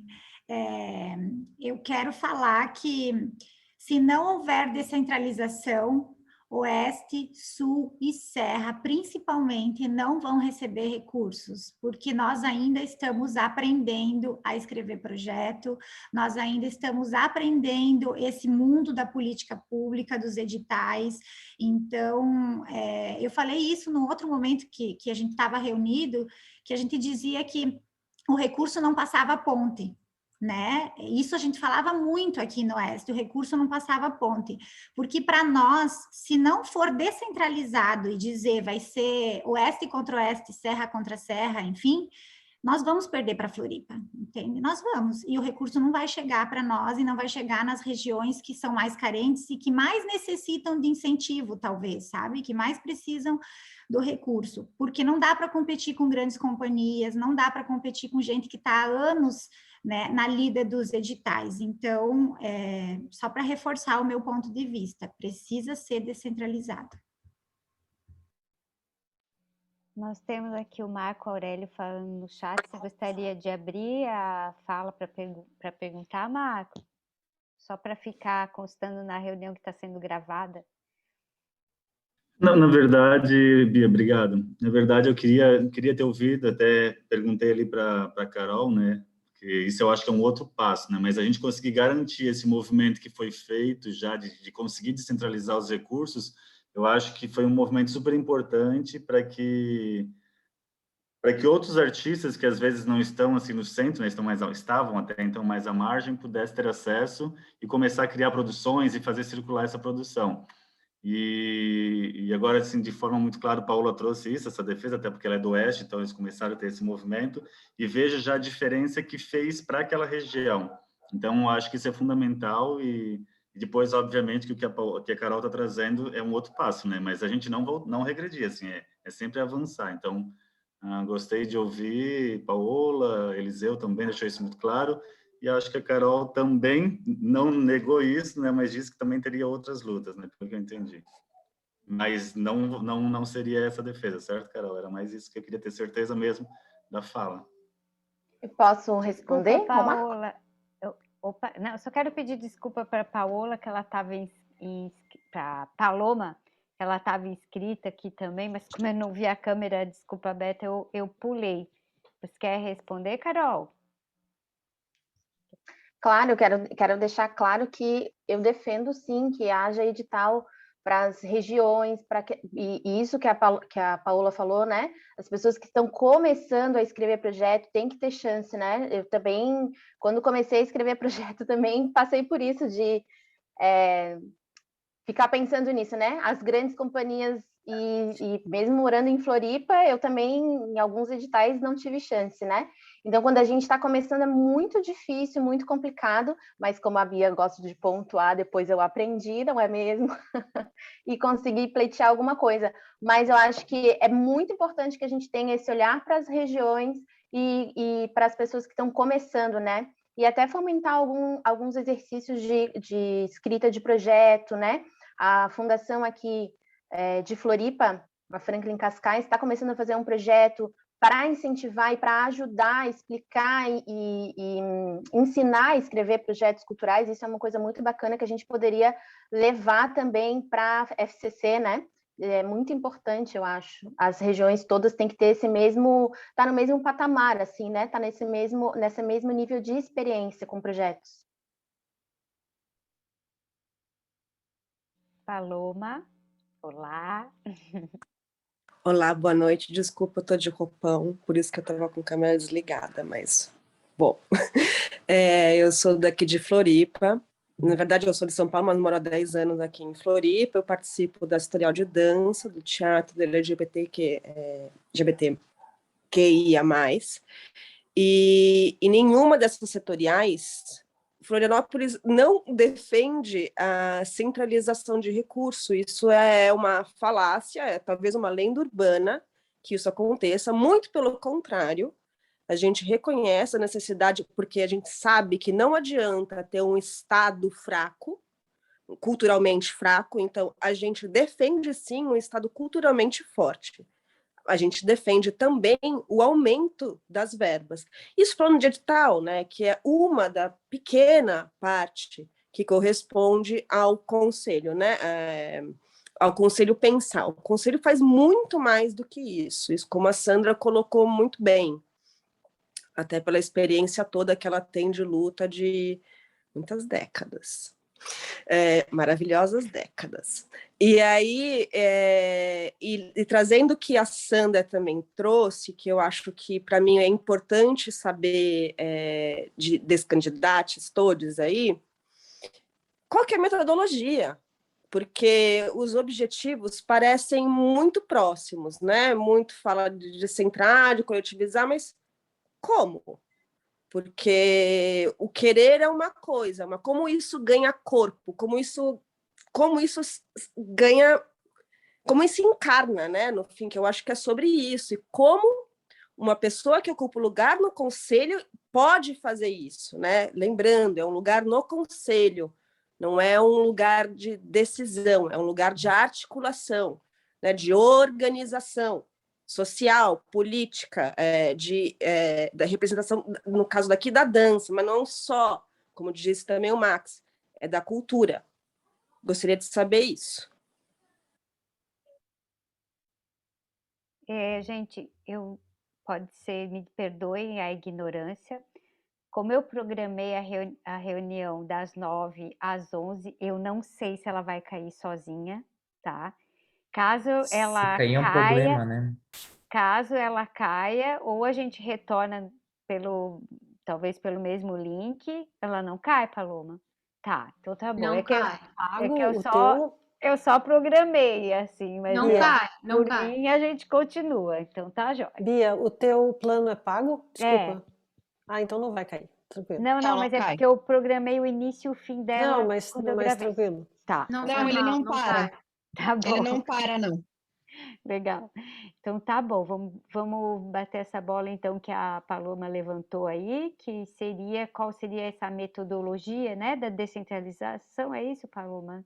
Eu quero falar que, se não houver descentralização, Oeste, Sul e Serra, principalmente, não vão receber recursos, porque nós ainda estamos aprendendo a escrever projeto, nós ainda estamos aprendendo esse mundo da política pública, dos editais. Então, eu falei isso no outro momento que a gente estava reunido, que a gente dizia que o recurso não passava ponte, né? Isso a gente falava muito aqui no Oeste, o recurso não passava ponte, porque para nós, se não for descentralizado e dizer vai ser Oeste contra Oeste, Serra contra Serra, enfim, nós vamos perder para Floripa, entende? Nós vamos, e o recurso não vai chegar para nós e não vai chegar nas regiões que são mais carentes e que mais necessitam de incentivo, talvez, sabe? Que mais precisam do recurso, porque não dá para competir com grandes companhias, não dá para competir com gente que está há anos, né, na lida dos editais. Então, só para reforçar o meu ponto de vista, precisa ser descentralizado. Nós temos aqui o Marco Aurélio falando no chat. Você gostaria de abrir a fala para perguntar, Marco? Só para ficar constando na reunião que está sendo gravada. Na verdade, Bia, obrigado. Na verdade, eu queria ter ouvido, até perguntei ali para a Carol, né? Que isso eu acho que é um outro passo, né? Mas a gente conseguir garantir esse movimento que foi feito já de conseguir descentralizar os recursos, eu acho que foi um movimento super importante para que outros artistas que às vezes não estão assim no centro, né, estavam até então mais à margem, pudessem ter acesso e começar a criar produções e fazer circular essa produção. E agora, assim, de forma muito clara, a Paola trouxe isso, essa defesa, até porque ela é do Oeste, então eles começaram a ter esse movimento, e veja já a diferença que fez para aquela região. Então, acho que isso é fundamental, e depois, obviamente, que o que a Carol está trazendo é um outro passo, né? Mas a gente não regredir, assim, é sempre avançar. Então, gostei de ouvir Paola, Eliseu também deixou isso muito claro, e acho que a Carol também não negou isso, né, mas disse que também teria outras lutas, né, pelo que eu entendi. Mas não seria essa a defesa, certo, Carol? Era mais isso que eu queria ter certeza mesmo da fala. Eu posso responder, desculpa, Paola. Não, eu só quero pedir desculpa para a Paola, que ela estava para Paloma, que ela estava inscrita aqui também, mas como eu não vi a câmera, desculpa, aberta, eu pulei. Você quer responder, Carol? Claro, eu quero deixar claro que eu defendo, sim, que haja edital para as regiões, e isso que a Paola falou, né? As pessoas que estão começando a escrever projeto têm que ter chance, né? Eu também, quando comecei a escrever projeto, também passei por isso de ficar pensando nisso, né? As grandes companhias, e mesmo morando em Floripa, eu também, em alguns editais, não tive chance, né? Então, quando a gente está começando, é muito difícil, muito complicado, mas como a Bia gosta de pontuar, depois eu aprendi, não é mesmo? E consegui pleitear alguma coisa. Mas eu acho que é muito importante que a gente tenha esse olhar para as regiões e para as pessoas que estão começando, né? E até fomentar alguns exercícios de escrita de projeto, né? A fundação aqui de Floripa, a Franklin Cascais, está começando a fazer um projeto para incentivar e para ajudar a explicar e ensinar a escrever projetos culturais. Isso é uma coisa muito bacana que a gente poderia levar também para a FCC, né? É muito importante, eu acho. As regiões todas têm que ter tá no mesmo patamar, assim, né? Tá nesse mesmo nível de experiência com projetos. Paloma, olá. Olá, boa noite. Desculpa, eu tô de roupão, por isso que eu tava com a câmera desligada, mas, bom, eu sou daqui de Floripa. Na verdade, eu sou de São Paulo, mas moro há 10 anos aqui em Floripa. Eu participo da Setorial de Dança, do Teatro do LGBTQIA+. E nenhuma dessas setoriais Florianópolis não defende a centralização de recurso. Isso é uma falácia, é talvez uma lenda urbana que isso aconteça. Muito pelo contrário, a gente reconhece a necessidade, porque a gente sabe que não adianta ter um Estado fraco, culturalmente fraco, então a gente defende sim um Estado culturalmente forte. A gente defende também o aumento das verbas. Isso falando de edital, né, que é uma da pequena parte que corresponde ao conselho, né, ao conselho pensar. O conselho faz muito mais do que isso como a Sandra colocou muito bem, até pela experiência toda que ela tem de luta de muitas décadas. Maravilhosas décadas. E aí, e trazendo o que a Sandra também trouxe, que eu acho que para mim é importante saber dos candidatos todos aí, qual que é a metodologia? Porque os objetivos parecem muito próximos, né? Muito fala de descentrar, de coletivizar, mas como? Porque o querer é uma coisa, mas como isso ganha corpo, como isso ganha, como isso encarna, né? No fim, que eu acho que é sobre isso, e como uma pessoa que ocupa o lugar no conselho pode fazer isso, né? Lembrando, é um lugar no conselho, não é um lugar de decisão, é um lugar de articulação, né? De organização social, política, da representação, no caso daqui, da dança, mas não só, como disse também o Max, é da cultura. Gostaria de saber isso. Gente, pode ser, me perdoem a ignorância, como eu programei a reunião das 9 às 11, eu não sei se ela vai cair sozinha, tá? Caso ela cair é um problema, né? Caso ela caia, ou a gente retorna talvez pelo mesmo link, ela não cai, Paloma? Tá, então tá bom. Não cai. Eu só programei, assim, mas não cai, não por cai. mim a gente continua, então tá jóia. Bia, o teu plano é pago? Desculpa. Então não vai cair, tranquilo. Não, mas é porque eu programei o início e o fim dela. Não, mas tranquilo. Tá. Não, ele não para. Tá bom. Ele não para, não. Legal. Então tá bom, vamos bater essa bola então que a Paloma levantou aí, que qual seria essa metodologia, né, da descentralização, é isso, Paloma?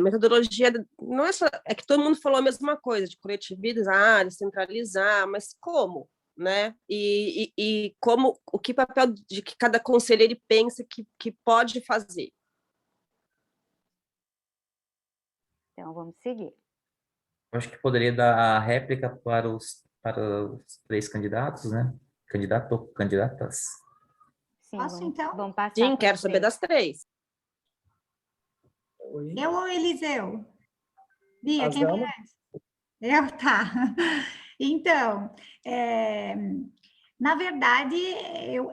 Metodologia, não é que todo mundo falou a mesma coisa, de coletivizar, descentralizar, mas como, né? E como, que papel de que cada conselheiro pensa que pode fazer. Então, vamos seguir. Eu acho que poderia dar a réplica para os 3 candidatos, né? Candidato ou candidatas? Sim, Posso, então? Vamos passar. Sim, quero saber das 3. Eu ou Eliseu? Bia, quem vai antes? Eu? Tá. Então, na verdade,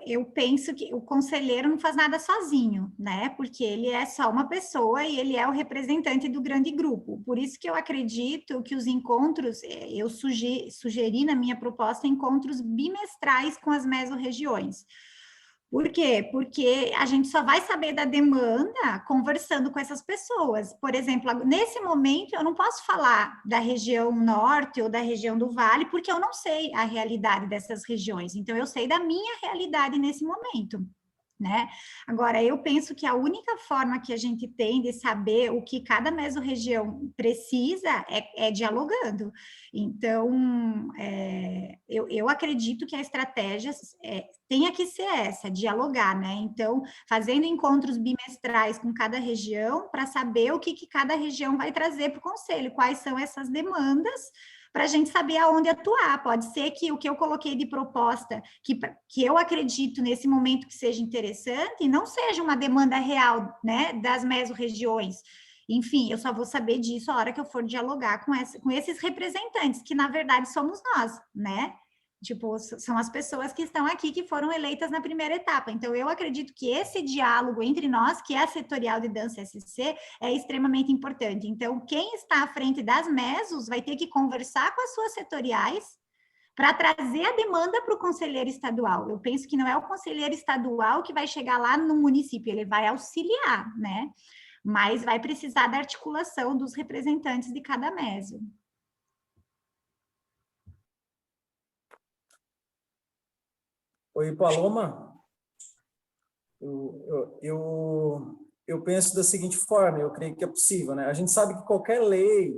eu penso que o conselheiro não faz nada sozinho, né? Porque ele é só uma pessoa e ele é o representante do grande grupo. Por isso que eu acredito que os encontros, eu sugeri na minha proposta encontros bimestrais com as mesorregiões. Por quê? Porque a gente só vai saber da demanda conversando com essas pessoas. Por exemplo, nesse momento, eu não posso falar da região norte ou da região do vale, porque eu não sei a realidade dessas regiões. Então, eu sei da minha realidade nesse momento, né? Agora, eu penso que a única forma que a gente tem de saber o que cada mesorregião precisa é dialogando. Então, eu acredito que a estratégia tenha que ser essa, dialogar, né? Então, fazendo encontros bimestrais com cada região para saber o que cada região vai trazer para o conselho, quais são essas demandas, para a gente saber aonde atuar. Pode ser que o que eu coloquei de proposta, que eu acredito nesse momento que seja interessante, não seja uma demanda real, né, das mesorregiões. Enfim, eu só vou saber disso a hora que eu for dialogar com esses representantes, que na verdade somos nós, né? Tipo, são as pessoas que estão aqui, que foram eleitas na primeira etapa. Então, eu acredito que esse diálogo entre nós, que é a Setorial de Dança SC, é extremamente importante. Então, quem está à frente das mesos vai ter que conversar com as suas setoriais para trazer a demanda para o conselheiro estadual. Eu penso que não é o conselheiro estadual que vai chegar lá no município, ele vai auxiliar, né? Mas vai precisar da articulação dos representantes de cada mésio. Oi, Paloma. Eu penso da seguinte forma, eu creio que é possível, né? A gente sabe que qualquer lei,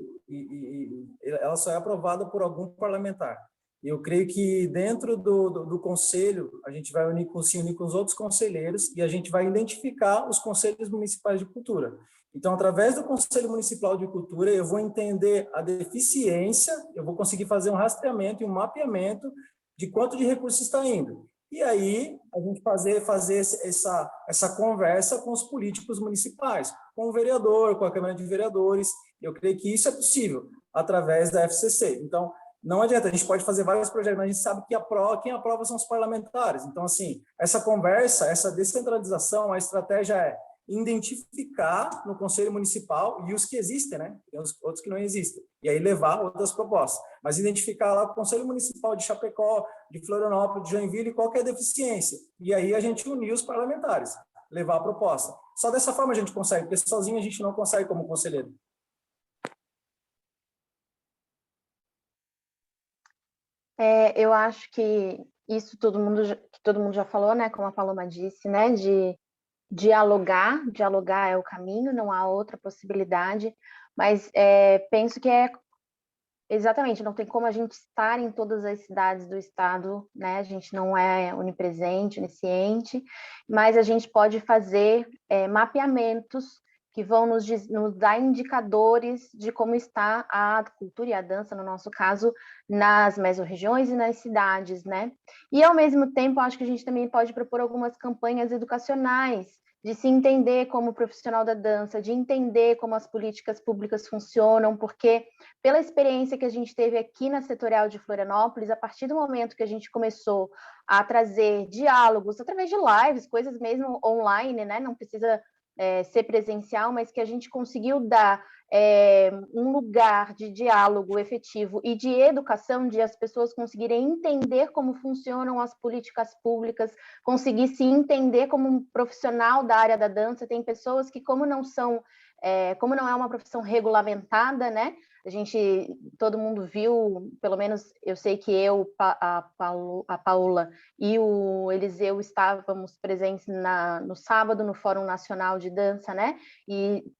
ela só é aprovada por algum parlamentar. Eu creio que dentro do conselho, a gente vai se unir com os outros conselheiros e a gente vai identificar os conselhos municipais de cultura. Então, através do Conselho Municipal de Cultura, eu vou entender a deficiência, eu vou conseguir fazer um rastreamento e um mapeamento de quanto de recurso está indo. E aí, a gente fazer essa conversa com os políticos municipais, com o vereador, com a Câmara de Vereadores. Eu creio que isso é possível, através da FCC. Então, não adianta, a gente pode fazer vários projetos, mas a gente sabe que quem aprova são os parlamentares. Então, assim, essa conversa, essa descentralização, a estratégia é identificar no Conselho Municipal e os que existem, né? Tem os outros que não existem. E aí levar outras propostas. Mas identificar lá o Conselho Municipal de Chapecó, de Florianópolis, de Joinville, qual que é a deficiência. E aí a gente unir os parlamentares, levar a proposta. Só dessa forma a gente consegue, porque sozinho a gente não consegue como conselheiro. Eu acho que isso todo mundo já falou, né? Como a Paloma disse, né? De dialogar é o caminho, não há outra possibilidade, mas penso que exatamente, não tem como a gente estar em todas as cidades do estado, né? A gente não é onipresente, onisciente, mas a gente pode fazer mapeamentos que vão nos dar indicadores de como está a cultura e a dança, no nosso caso, nas mesorregiões e nas cidades, né? E, ao mesmo tempo, acho que a gente também pode propor algumas campanhas educacionais, de se entender como profissional da dança, de entender como as políticas públicas funcionam, porque, pela experiência que a gente teve aqui na Setorial de Florianópolis, a partir do momento que a gente começou a trazer diálogos, através de lives, coisas mesmo online, né? Não precisa ser presencial, mas que a gente conseguiu dar um lugar de diálogo efetivo e de educação, de as pessoas conseguirem entender como funcionam as políticas públicas, conseguir se entender como um profissional da área da dança. Tem pessoas que, como não é uma profissão regulamentada, né? Todo mundo viu, pelo menos eu sei que a Paula e o Eliseu estávamos presentes no sábado no Fórum Nacional de Dança, né? E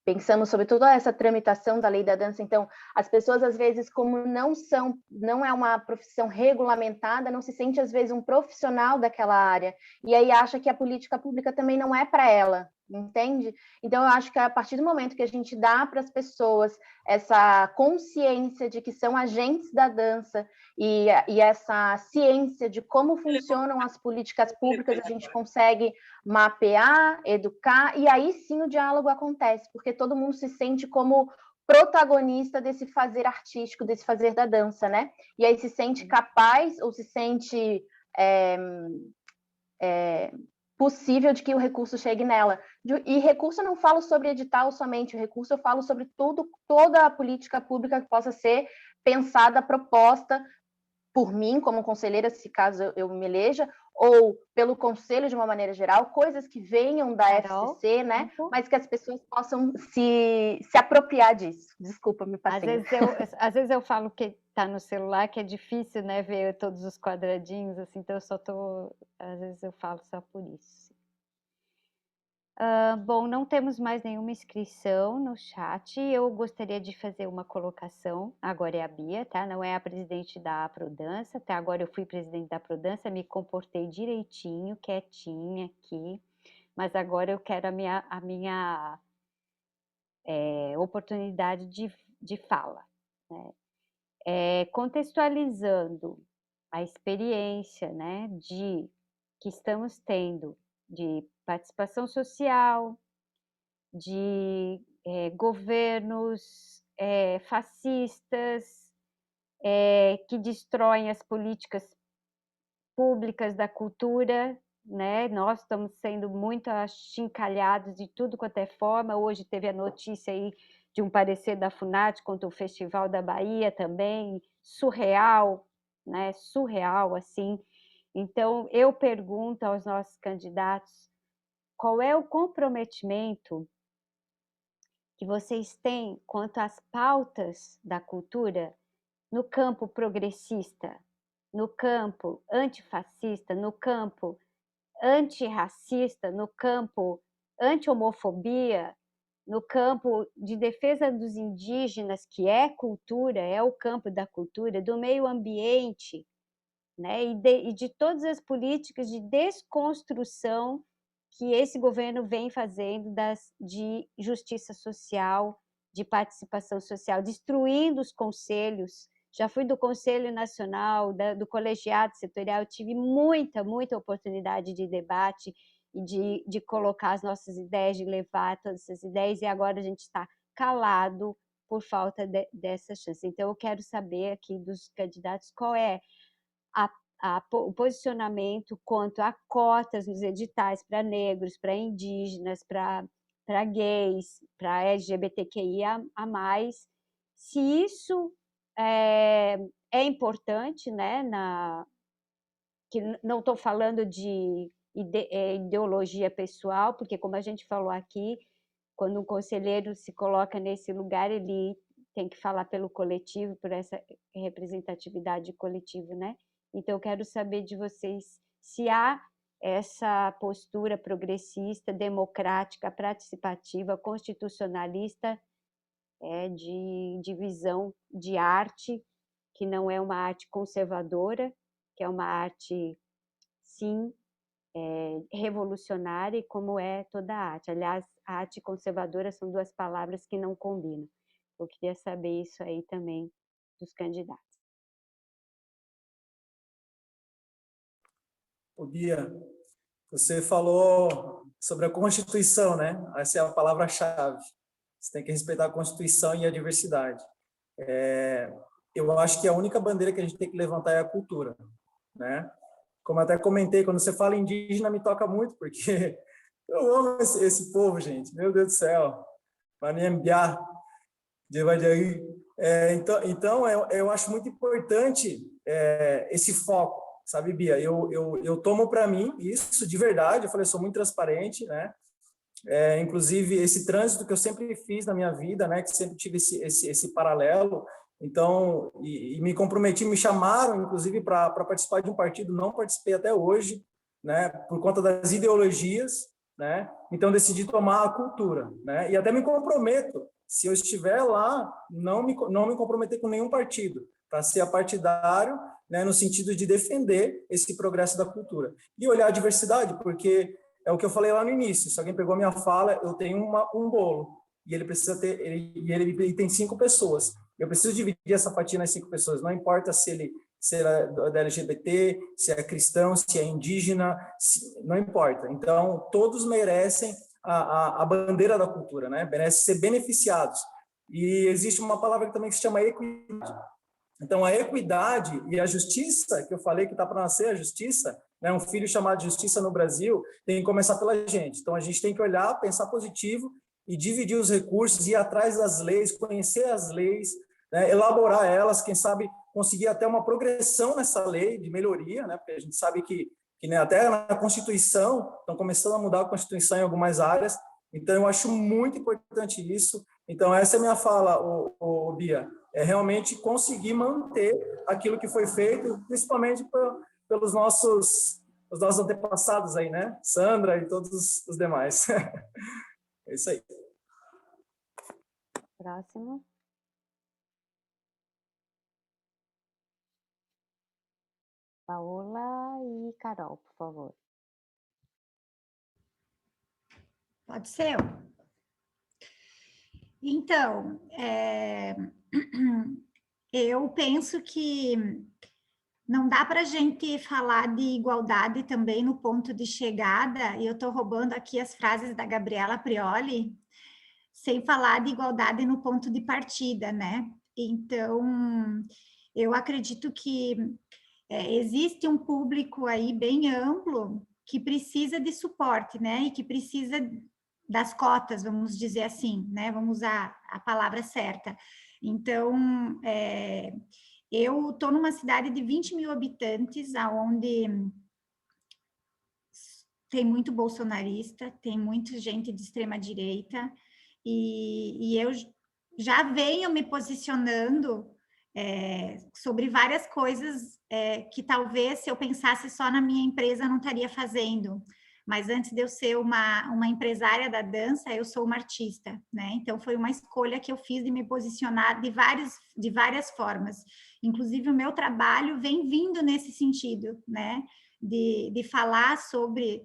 pensamos sobre toda essa tramitação da lei da dança. Então, as pessoas, às vezes, como não é uma profissão regulamentada, não se sente, às vezes, um profissional daquela área, e aí acha que a política pública também não é para ela, entende? Então, eu acho que a partir do momento que a gente dá para as pessoas essa consciência de que são agentes da dança e essa ciência de como funcionam as políticas públicas, a gente consegue mapear, educar, e aí sim o diálogo acontece, porque todo mundo se sente como protagonista desse fazer artístico, desse fazer da dança, né? E aí se sente capaz ou se sente possível de que o recurso chegue nela. E recurso eu não falo sobre edital somente, o recurso eu falo sobre toda a política pública que possa ser pensada, proposta por mim, como conselheira, se caso eu me eleja, ou pelo conselho de uma maneira geral, coisas que venham da FCC, né? Mas que as pessoas possam se apropriar disso. Desculpa, me passei. Às vezes eu falo que está no celular, que é difícil, né, ver todos os quadradinhos, assim, então às vezes eu falo só por isso. Bom, não temos mais nenhuma inscrição no chat. Eu gostaria de fazer uma colocação. Agora é a Bia, tá? Não é a presidente da Aprodança. Até agora eu fui presidente da Aprodança, me comportei direitinho, quietinha aqui. Mas agora eu quero a minha oportunidade de fala, né? Contextualizando a experiência, né, que estamos tendo de participação social, de governos fascistas que destroem as políticas públicas da cultura, né? Nós estamos sendo muito achincalhados de tudo quanto é forma. Hoje teve a notícia aí de um parecer da FUNAT contra o Festival da Bahia também, surreal, né, surreal, assim. Então, eu pergunto aos nossos candidatos qual é o comprometimento que vocês têm quanto às pautas da cultura no campo progressista, no campo antifascista, no campo antirracista, no campo anti-homofobia, no campo de defesa dos indígenas, que é cultura, é o campo da cultura, do meio ambiente, né? E de todas as políticas de desconstrução que esse governo vem fazendo de justiça social, de participação social, destruindo os conselhos. Já fui do Conselho Nacional, do colegiado setorial, eu tive muita oportunidade de debate e de colocar as nossas ideias, de levar todas essas ideias, e agora a gente está calado por falta dessa chance. Então, eu quero saber aqui dos candidatos qual é o posicionamento quanto a cotas nos editais para negros, para indígenas, para gays, para LGBTQIA+, se isso é importante, né, que não estou falando de ideologia pessoal, porque, como a gente falou aqui, quando um conselheiro se coloca nesse lugar, ele tem que falar pelo coletivo, por essa representatividade coletiva, né? Então, eu quero saber de vocês se há essa postura progressista, democrática, participativa, constitucionalista, de divisão de arte, que não é uma arte conservadora, que é uma arte, sim, revolucionária, como é toda a arte. Aliás, arte e conservadora são duas palavras que não combinam. Eu queria saber isso aí também dos candidatos. Ô, Bia, você falou sobre a Constituição, né? Essa é a palavra-chave. Você tem que respeitar a Constituição e a diversidade. Eu acho que a única bandeira que a gente tem que levantar é a cultura, né? Como eu até comentei, quando você fala indígena, me toca muito, porque eu amo esse povo, gente. Meu Deus do céu. Maniembiá, Jevajaí. Então, eu acho muito importante esse foco, sabe, Bia? Eu tomo para mim isso de verdade. Eu falei, eu sou muito transparente, né? Inclusive, esse trânsito que eu sempre fiz na minha vida, né? Que sempre tive esse paralelo. Então, e me comprometi, me chamaram, inclusive, para participar de um partido, não participei até hoje, né? Por conta das ideologias, né? Então, decidi tomar a cultura, né? E até me comprometo, se eu estiver lá, não me comprometer com nenhum partido, para ser apartidário, né? No sentido de defender esse progresso da cultura. E olhar a diversidade, porque é o que eu falei lá no início, se alguém pegou a minha fala, eu tenho um bolo, e ele precisa ter, ele tem 5 pessoas. Eu preciso dividir essa fatia nas 5 pessoas, não importa se ele é da LGBT, se é cristão, se é indígena, não importa. Então, todos merecem a bandeira da cultura, né? Merecem ser beneficiados. E existe uma palavra também que se chama equidade. Então, a equidade e a justiça, que eu falei que está para nascer a justiça, né? Um filho chamado de justiça no Brasil, tem que começar pela gente. Então, a gente tem que olhar, pensar positivo e dividir os recursos, ir atrás das leis, conhecer as leis, né? Elaborar elas, quem sabe conseguir até uma progressão nessa lei de melhoria, né? Porque a gente sabe que né, até na Constituição, estão começando a mudar a Constituição em algumas áreas, então eu acho muito importante isso. Então essa é a minha fala, Bia, é realmente conseguir manter aquilo que foi feito, principalmente pelos nossos antepassados aí, né? Sandra e todos os demais. É isso aí. Próximo. Paola e Carol, por favor. Pode ser. Então, eu penso que não dá para a gente falar de igualdade também no ponto de chegada, e eu estou roubando aqui as frases da Gabriela Prioli, sem falar de igualdade no ponto de partida, né? Então, eu acredito que existe um público aí bem amplo que precisa de suporte, né? E que precisa das cotas, vamos dizer assim, né? Vamos usar a palavra certa. Então, Eu estou numa cidade de 20 mil habitantes, onde tem muito bolsonarista, tem muita gente de extrema-direita, e eu já venho me posicionando sobre várias coisas que talvez, se eu pensasse só na minha empresa, não estaria fazendo. Mas antes de eu ser uma empresária da dança, eu sou uma artista, né? Então, foi uma escolha que eu fiz de me posicionar de várias formas. Inclusive, o meu trabalho vem vindo nesse sentido, né? De falar sobre...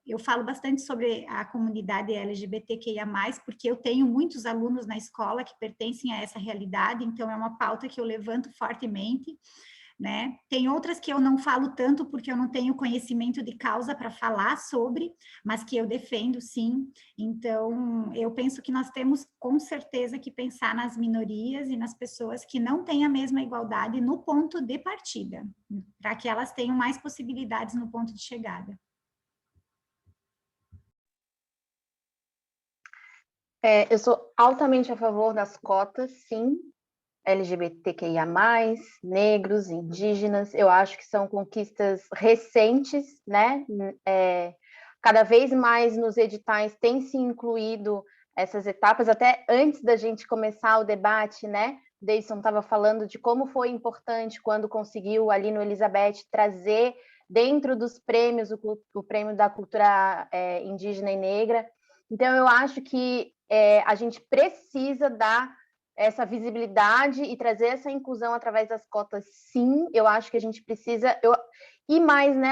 eu falo bastante sobre a comunidade LGBTQIA+, porque eu tenho muitos alunos na escola que pertencem a essa realidade, então é uma pauta que eu levanto fortemente, né? Tem outras que eu não falo tanto porque eu não tenho conhecimento de causa para falar sobre, mas que eu defendo, sim. Então, eu penso que nós temos, com certeza, que pensar nas minorias e nas pessoas que não têm a mesma igualdade no ponto de partida, para que elas tenham mais possibilidades no ponto de chegada. Eu sou altamente a favor das cotas, sim, LGBTQIA+, negros, indígenas, eu acho que são conquistas recentes, né? Cada vez mais nos editais tem se incluído essas etapas, até antes da gente começar o debate, né? Deison estava falando de como foi importante quando conseguiu ali no Elizabeth trazer dentro dos prêmios o prêmio da cultura indígena e negra. Então, eu acho que a gente precisa dar essa visibilidade e trazer essa inclusão através das cotas, sim. Eu acho que a gente precisa... E mais, né?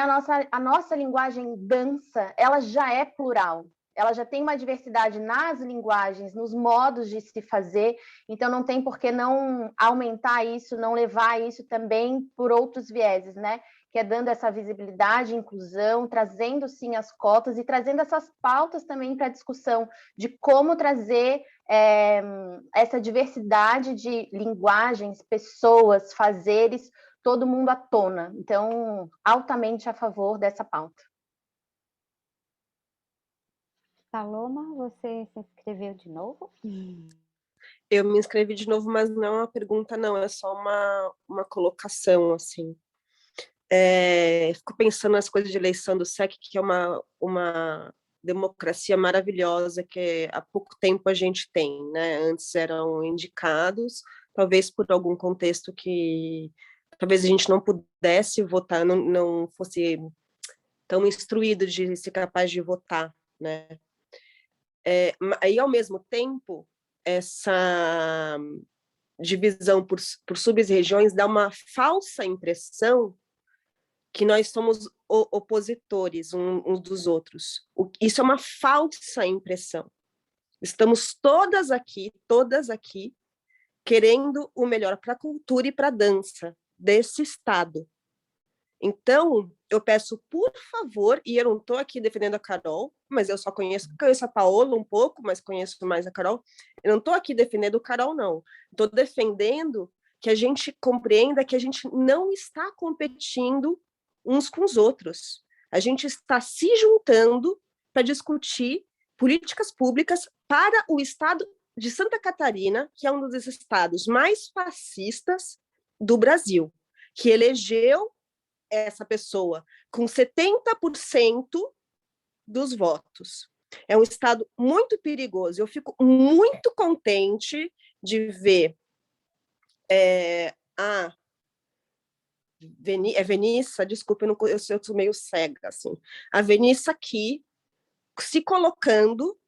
A nossa linguagem dança, ela já é plural. Ela já tem uma diversidade nas linguagens, nos modos de se fazer. Então, não tem por que não aumentar isso, não levar isso também por outros vieses, né? Que é dando essa visibilidade, inclusão, trazendo, sim, as cotas e trazendo essas pautas também para a discussão de como trazer essa diversidade de linguagens, pessoas, fazeres, todo mundo à tona. Então, altamente a favor dessa pauta. Paloma, você se inscreveu de novo? Eu me inscrevi de novo, mas não é uma pergunta, não, é só uma colocação, assim. Fico pensando nas coisas de eleição do SEC, que é uma democracia maravilhosa que há pouco tempo a gente tem, né? Antes eram indicados, talvez por algum contexto que talvez a gente não pudesse votar, não fosse tão instruído de ser capaz de votar, né? Aí, ao mesmo tempo, essa divisão por sub-regiões dá uma falsa impressão que nós somos opositores uns dos outros. Isso é uma falsa impressão. Estamos todas aqui, querendo o melhor para a cultura e para a dança desse Estado. Então, eu peço, por favor, e eu não estou aqui defendendo a Carol, mas eu só conheço a Paola um pouco, mas conheço mais a Carol. Eu não estou aqui defendendo a Carol, não. Estou defendendo que a gente compreenda que a gente não está competindo uns com os outros. A gente está se juntando para discutir políticas públicas para o estado de Santa Catarina, que é um dos estados mais fascistas do Brasil, que elegeu essa pessoa com 70% dos votos. É um estado muito perigoso. Eu fico muito contente de ver Venissa, desculpa, eu sou meio cega, assim. A Venissa aqui se colocando,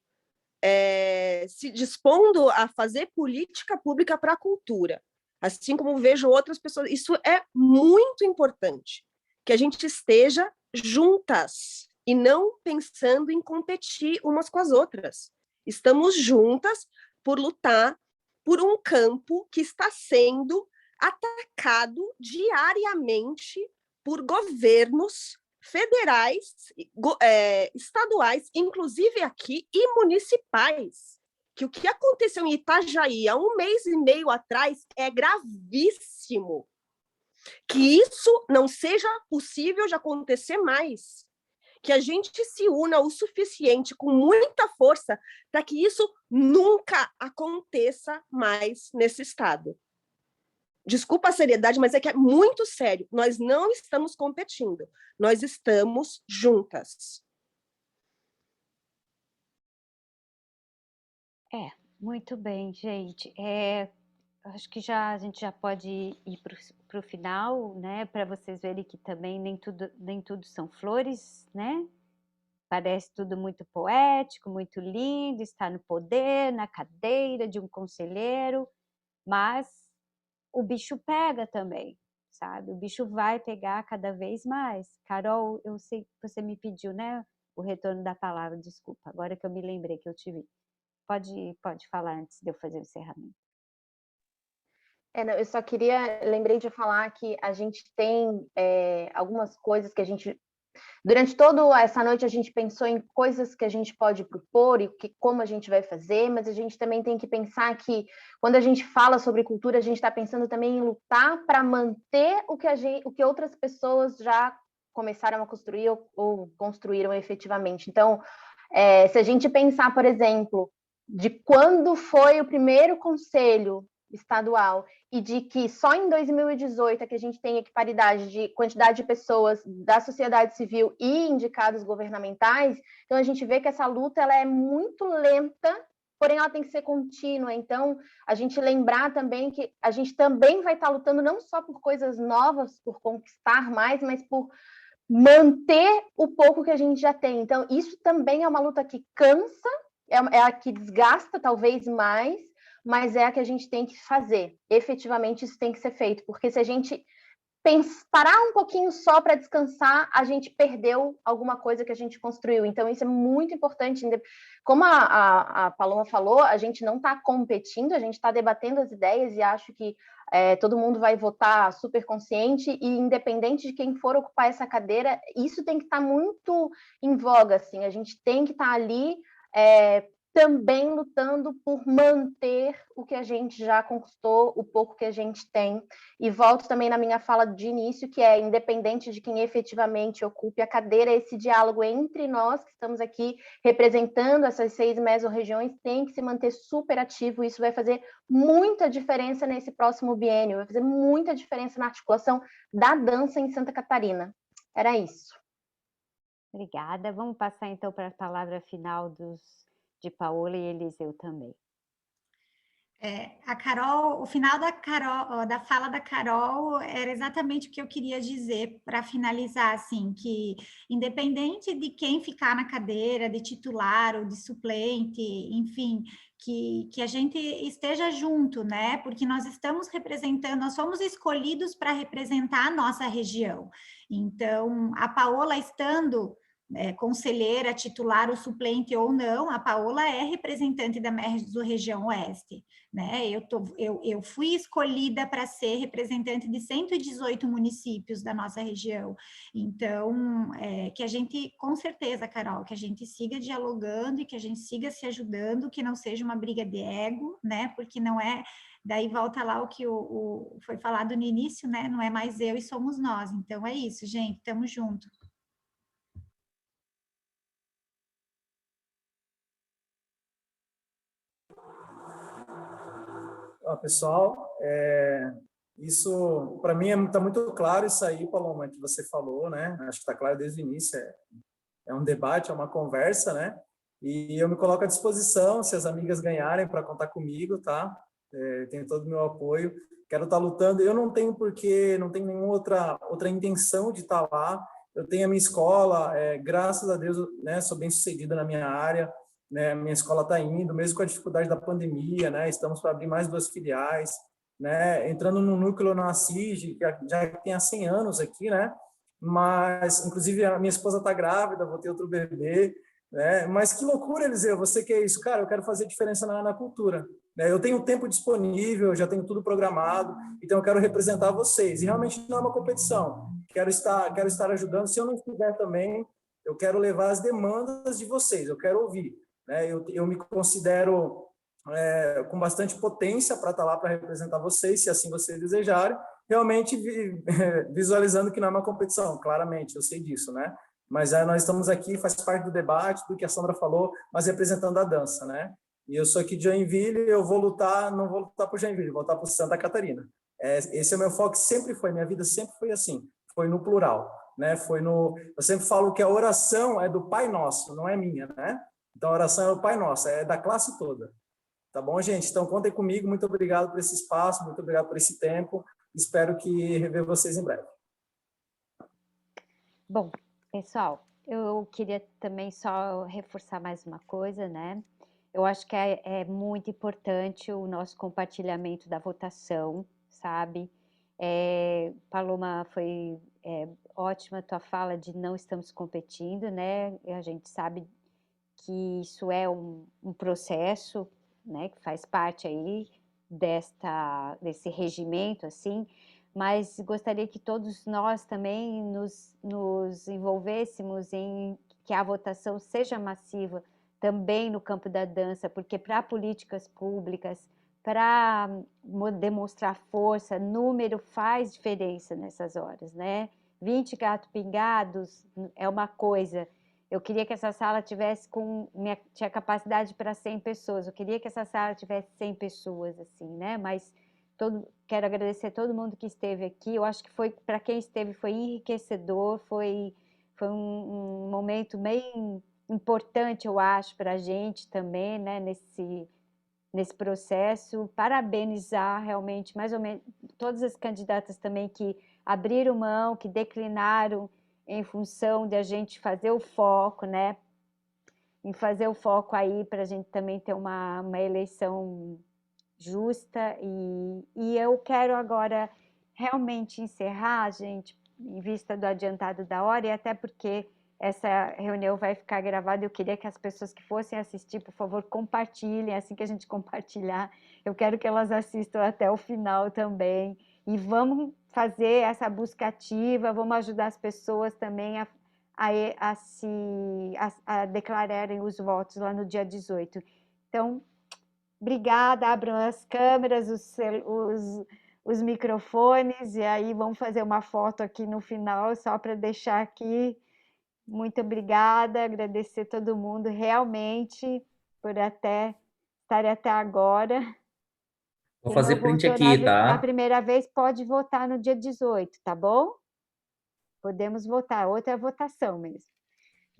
se dispondo a fazer política pública para a cultura, assim como vejo outras pessoas. Isso é muito importante, que a gente esteja juntas e não pensando em competir umas com as outras. Estamos juntas por lutar por um campo que está sendo atacado diariamente por governos federais, estaduais, inclusive aqui, e municipais. Que o que aconteceu em Itajaí há 1 mês e meio atrás é gravíssimo. Que isso não seja possível de acontecer mais. Que a gente se una o suficiente, com muita força, para que isso nunca aconteça mais nesse estado. Desculpa a seriedade, mas é que é muito sério. Nós não estamos competindo, nós estamos juntas. Muito bem, gente. Acho que a gente já pode ir para o final, né? Para vocês verem que também nem tudo são flores, né? Parece tudo muito poético, muito lindo, está no poder, na cadeira de um conselheiro, mas o bicho pega também, sabe? O bicho vai pegar cada vez mais. Carol, eu sei que você me pediu, né? O retorno da palavra, desculpa, agora que eu me lembrei que eu tive. Pode falar antes de eu fazer o encerramento. Não, eu só lembrei de falar que a gente tem algumas coisas que a gente, durante toda essa noite a gente pensou em coisas que a gente pode propor e como a gente vai fazer, mas a gente também tem que pensar que quando a gente fala sobre cultura, a gente está pensando também em lutar para manter o que outras pessoas já começaram a construir ou construíram efetivamente. Então, se a gente pensar, por exemplo, de quando foi o primeiro conselho estadual e de que só em 2018 é que a gente tem equiparidade de quantidade de pessoas da sociedade civil e indicados governamentais, então a gente vê que essa luta ela é muito lenta, porém ela tem que ser contínua. Então, a gente lembrar também que a gente também vai estar lutando não só por coisas novas, por conquistar mais, mas por manter o pouco que a gente já tem. Então, isso também é uma luta que cansa, é a que desgasta talvez mais, mas é a que a gente tem que fazer. Efetivamente, isso tem que ser feito, porque se a gente parar um pouquinho só para descansar, a gente perdeu alguma coisa que a gente construiu. Então, isso é muito importante. Como a Paloma falou, a gente não está competindo, a gente está debatendo as ideias e acho que todo mundo vai votar super consciente e independente de quem for ocupar essa cadeira, isso tem que estar muito em voga, assim. A gente tem que estar ali também lutando por manter o que a gente já conquistou, o pouco que a gente tem. E volto também na minha fala de início, que é independente de quem efetivamente ocupe a cadeira, esse diálogo entre nós que estamos aqui representando essas 6 mesorregiões tem que se manter super ativo. Isso vai fazer muita diferença nesse próximo biênio, vai fazer muita diferença na articulação da dança em Santa Catarina. Era isso. Obrigada. Vamos passar então para a palavra final de Paola e Eliseu também. A Carol, o final da fala da Carol era exatamente o que eu queria dizer para finalizar, assim, que independente de quem ficar na cadeira, de titular ou de suplente, enfim, que a gente esteja junto, né? Porque nós estamos representando, nós fomos escolhidos para representar a nossa região. Então, a Paola estando conselheira, titular ou suplente ou não, a Paola é representante da Mesorregião Oeste, né? Eu fui escolhida para ser representante de 118 municípios da nossa região. Então, que a gente, com certeza, Carol, que a gente siga dialogando e que a gente siga se ajudando, que não seja uma briga de ego, né? Porque não é... Daí volta lá o que foi falado no início, né? Não é mais eu e somos nós. Então, é isso, gente. Tamo junto. Pessoal, isso para mim está muito claro isso aí, Paloma, que você falou, né? Acho que está claro desde o início. É um debate, é uma conversa, né? E eu me coloco à disposição, se as amigas ganharem, para contar comigo, tá? Tenho todo o meu apoio. Quero estar lutando. Eu não tenho porquê, não tenho nenhuma outra intenção de estar lá. Eu tenho a minha escola, graças a Deus, né? Sou bem sucedida na minha área. Né, minha escola está indo, mesmo com a dificuldade da pandemia, né, estamos para abrir mais 2 filiais, né, entrando no núcleo na CIG, que já tem há 100 anos aqui, né, mas, inclusive, a minha esposa está grávida, vou ter outro bebê, né, mas que loucura, Eliseu, você quer isso? Cara, eu quero fazer diferença na cultura, né, eu tenho tempo disponível, já tenho tudo programado, então eu quero representar vocês, e realmente não é uma competição, quero estar ajudando, se eu não estiver também, eu quero levar as demandas de vocês, eu quero ouvir. Eu me considero com bastante potência para estar lá para representar vocês, se assim vocês desejarem, realmente visualizando que não é uma competição, claramente, eu sei disso, né? Mas nós estamos aqui, faz parte do debate, do que a Sandra falou, mas representando a dança, né? E eu sou aqui de Joinville, eu vou lutar, não vou lutar por Joinville, vou lutar por Santa Catarina. Esse é o meu foco, sempre foi, minha vida sempre foi assim, foi no plural, né? Eu sempre falo que a oração é do Pai Nosso, não é minha, né? Então a oração é do Pai Nosso, é da classe toda. Tá bom, gente? Então contem comigo, muito obrigado por esse espaço, muito obrigado por esse tempo, espero que rever vocês em breve. Bom, pessoal, eu queria também só reforçar mais uma coisa, né? Eu acho que é muito importante o nosso compartilhamento da votação, sabe? Paloma, foi ótima a tua fala de não estamos competindo, né? A gente sabe que isso é um processo, né? Que faz parte aí desse regimento, assim, mas gostaria que todos nós também nos envolvêssemos em que a votação seja massiva também no campo da dança, porque para políticas públicas, para demonstrar força, número faz diferença nessas horas, né? 20 gatos pingados é uma coisa. Eu queria que essa sala tivesse tinha capacidade para 100 pessoas. Eu queria que essa sala tivesse 100 pessoas, assim, né? Mas quero agradecer a todo mundo que esteve aqui. Eu acho que para quem esteve, foi enriquecedor, foi um momento bem importante, eu acho, para a gente também, né? Nesse processo. Parabenizar realmente, mais ou menos, todas as candidatas também que abriram mão, que declinaram em função de a gente fazer o foco, né? Em fazer o foco aí para a gente também ter uma eleição justa. E eu quero agora realmente encerrar, gente, em vista do adiantado da hora, e até porque essa reunião vai ficar gravada. Eu queria que as pessoas que fossem assistir, por favor, compartilhem. Assim que a gente compartilhar, eu quero que elas assistam até o final também. E vamos fazer essa busca ativa, vamos ajudar as pessoas também a declararem os votos lá no dia 18. Então, obrigada, abram as câmeras, os microfones, e aí vamos fazer uma foto aqui no final, só para deixar aqui. Muito obrigada, agradecer todo mundo realmente por estar até agora. Vou Quem fazer não print votou aqui, na tá? primeira vez pode votar no dia 18, tá bom? Podemos votar, outra votação mesmo.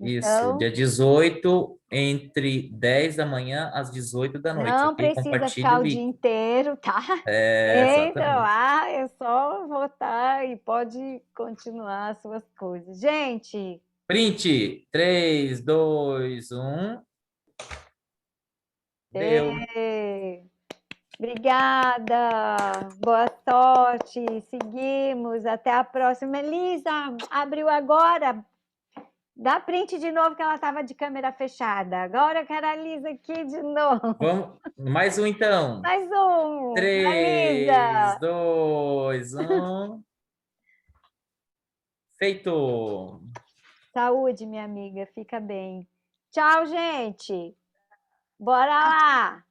Isso, Então, dia 18, entre 10 da manhã às 18 da noite, não ok? precisa Compartilhe ficar o o dia link. inteiro, tá? Entra Exatamente. lá, é só votar e pode continuar as suas coisas. Gente, Print, 3, 2, 1. Deu. obrigada, boa sorte, seguimos, até a próxima. Elisa, abriu agora, dá print de novo que ela estava de câmera fechada. Agora eu quero a Elisa aqui de novo. Vamos, mais um então. Mais um, 3, Elisa. 2, 1. Feito. Saúde, minha amiga, fica bem. Tchau, gente. Bora lá.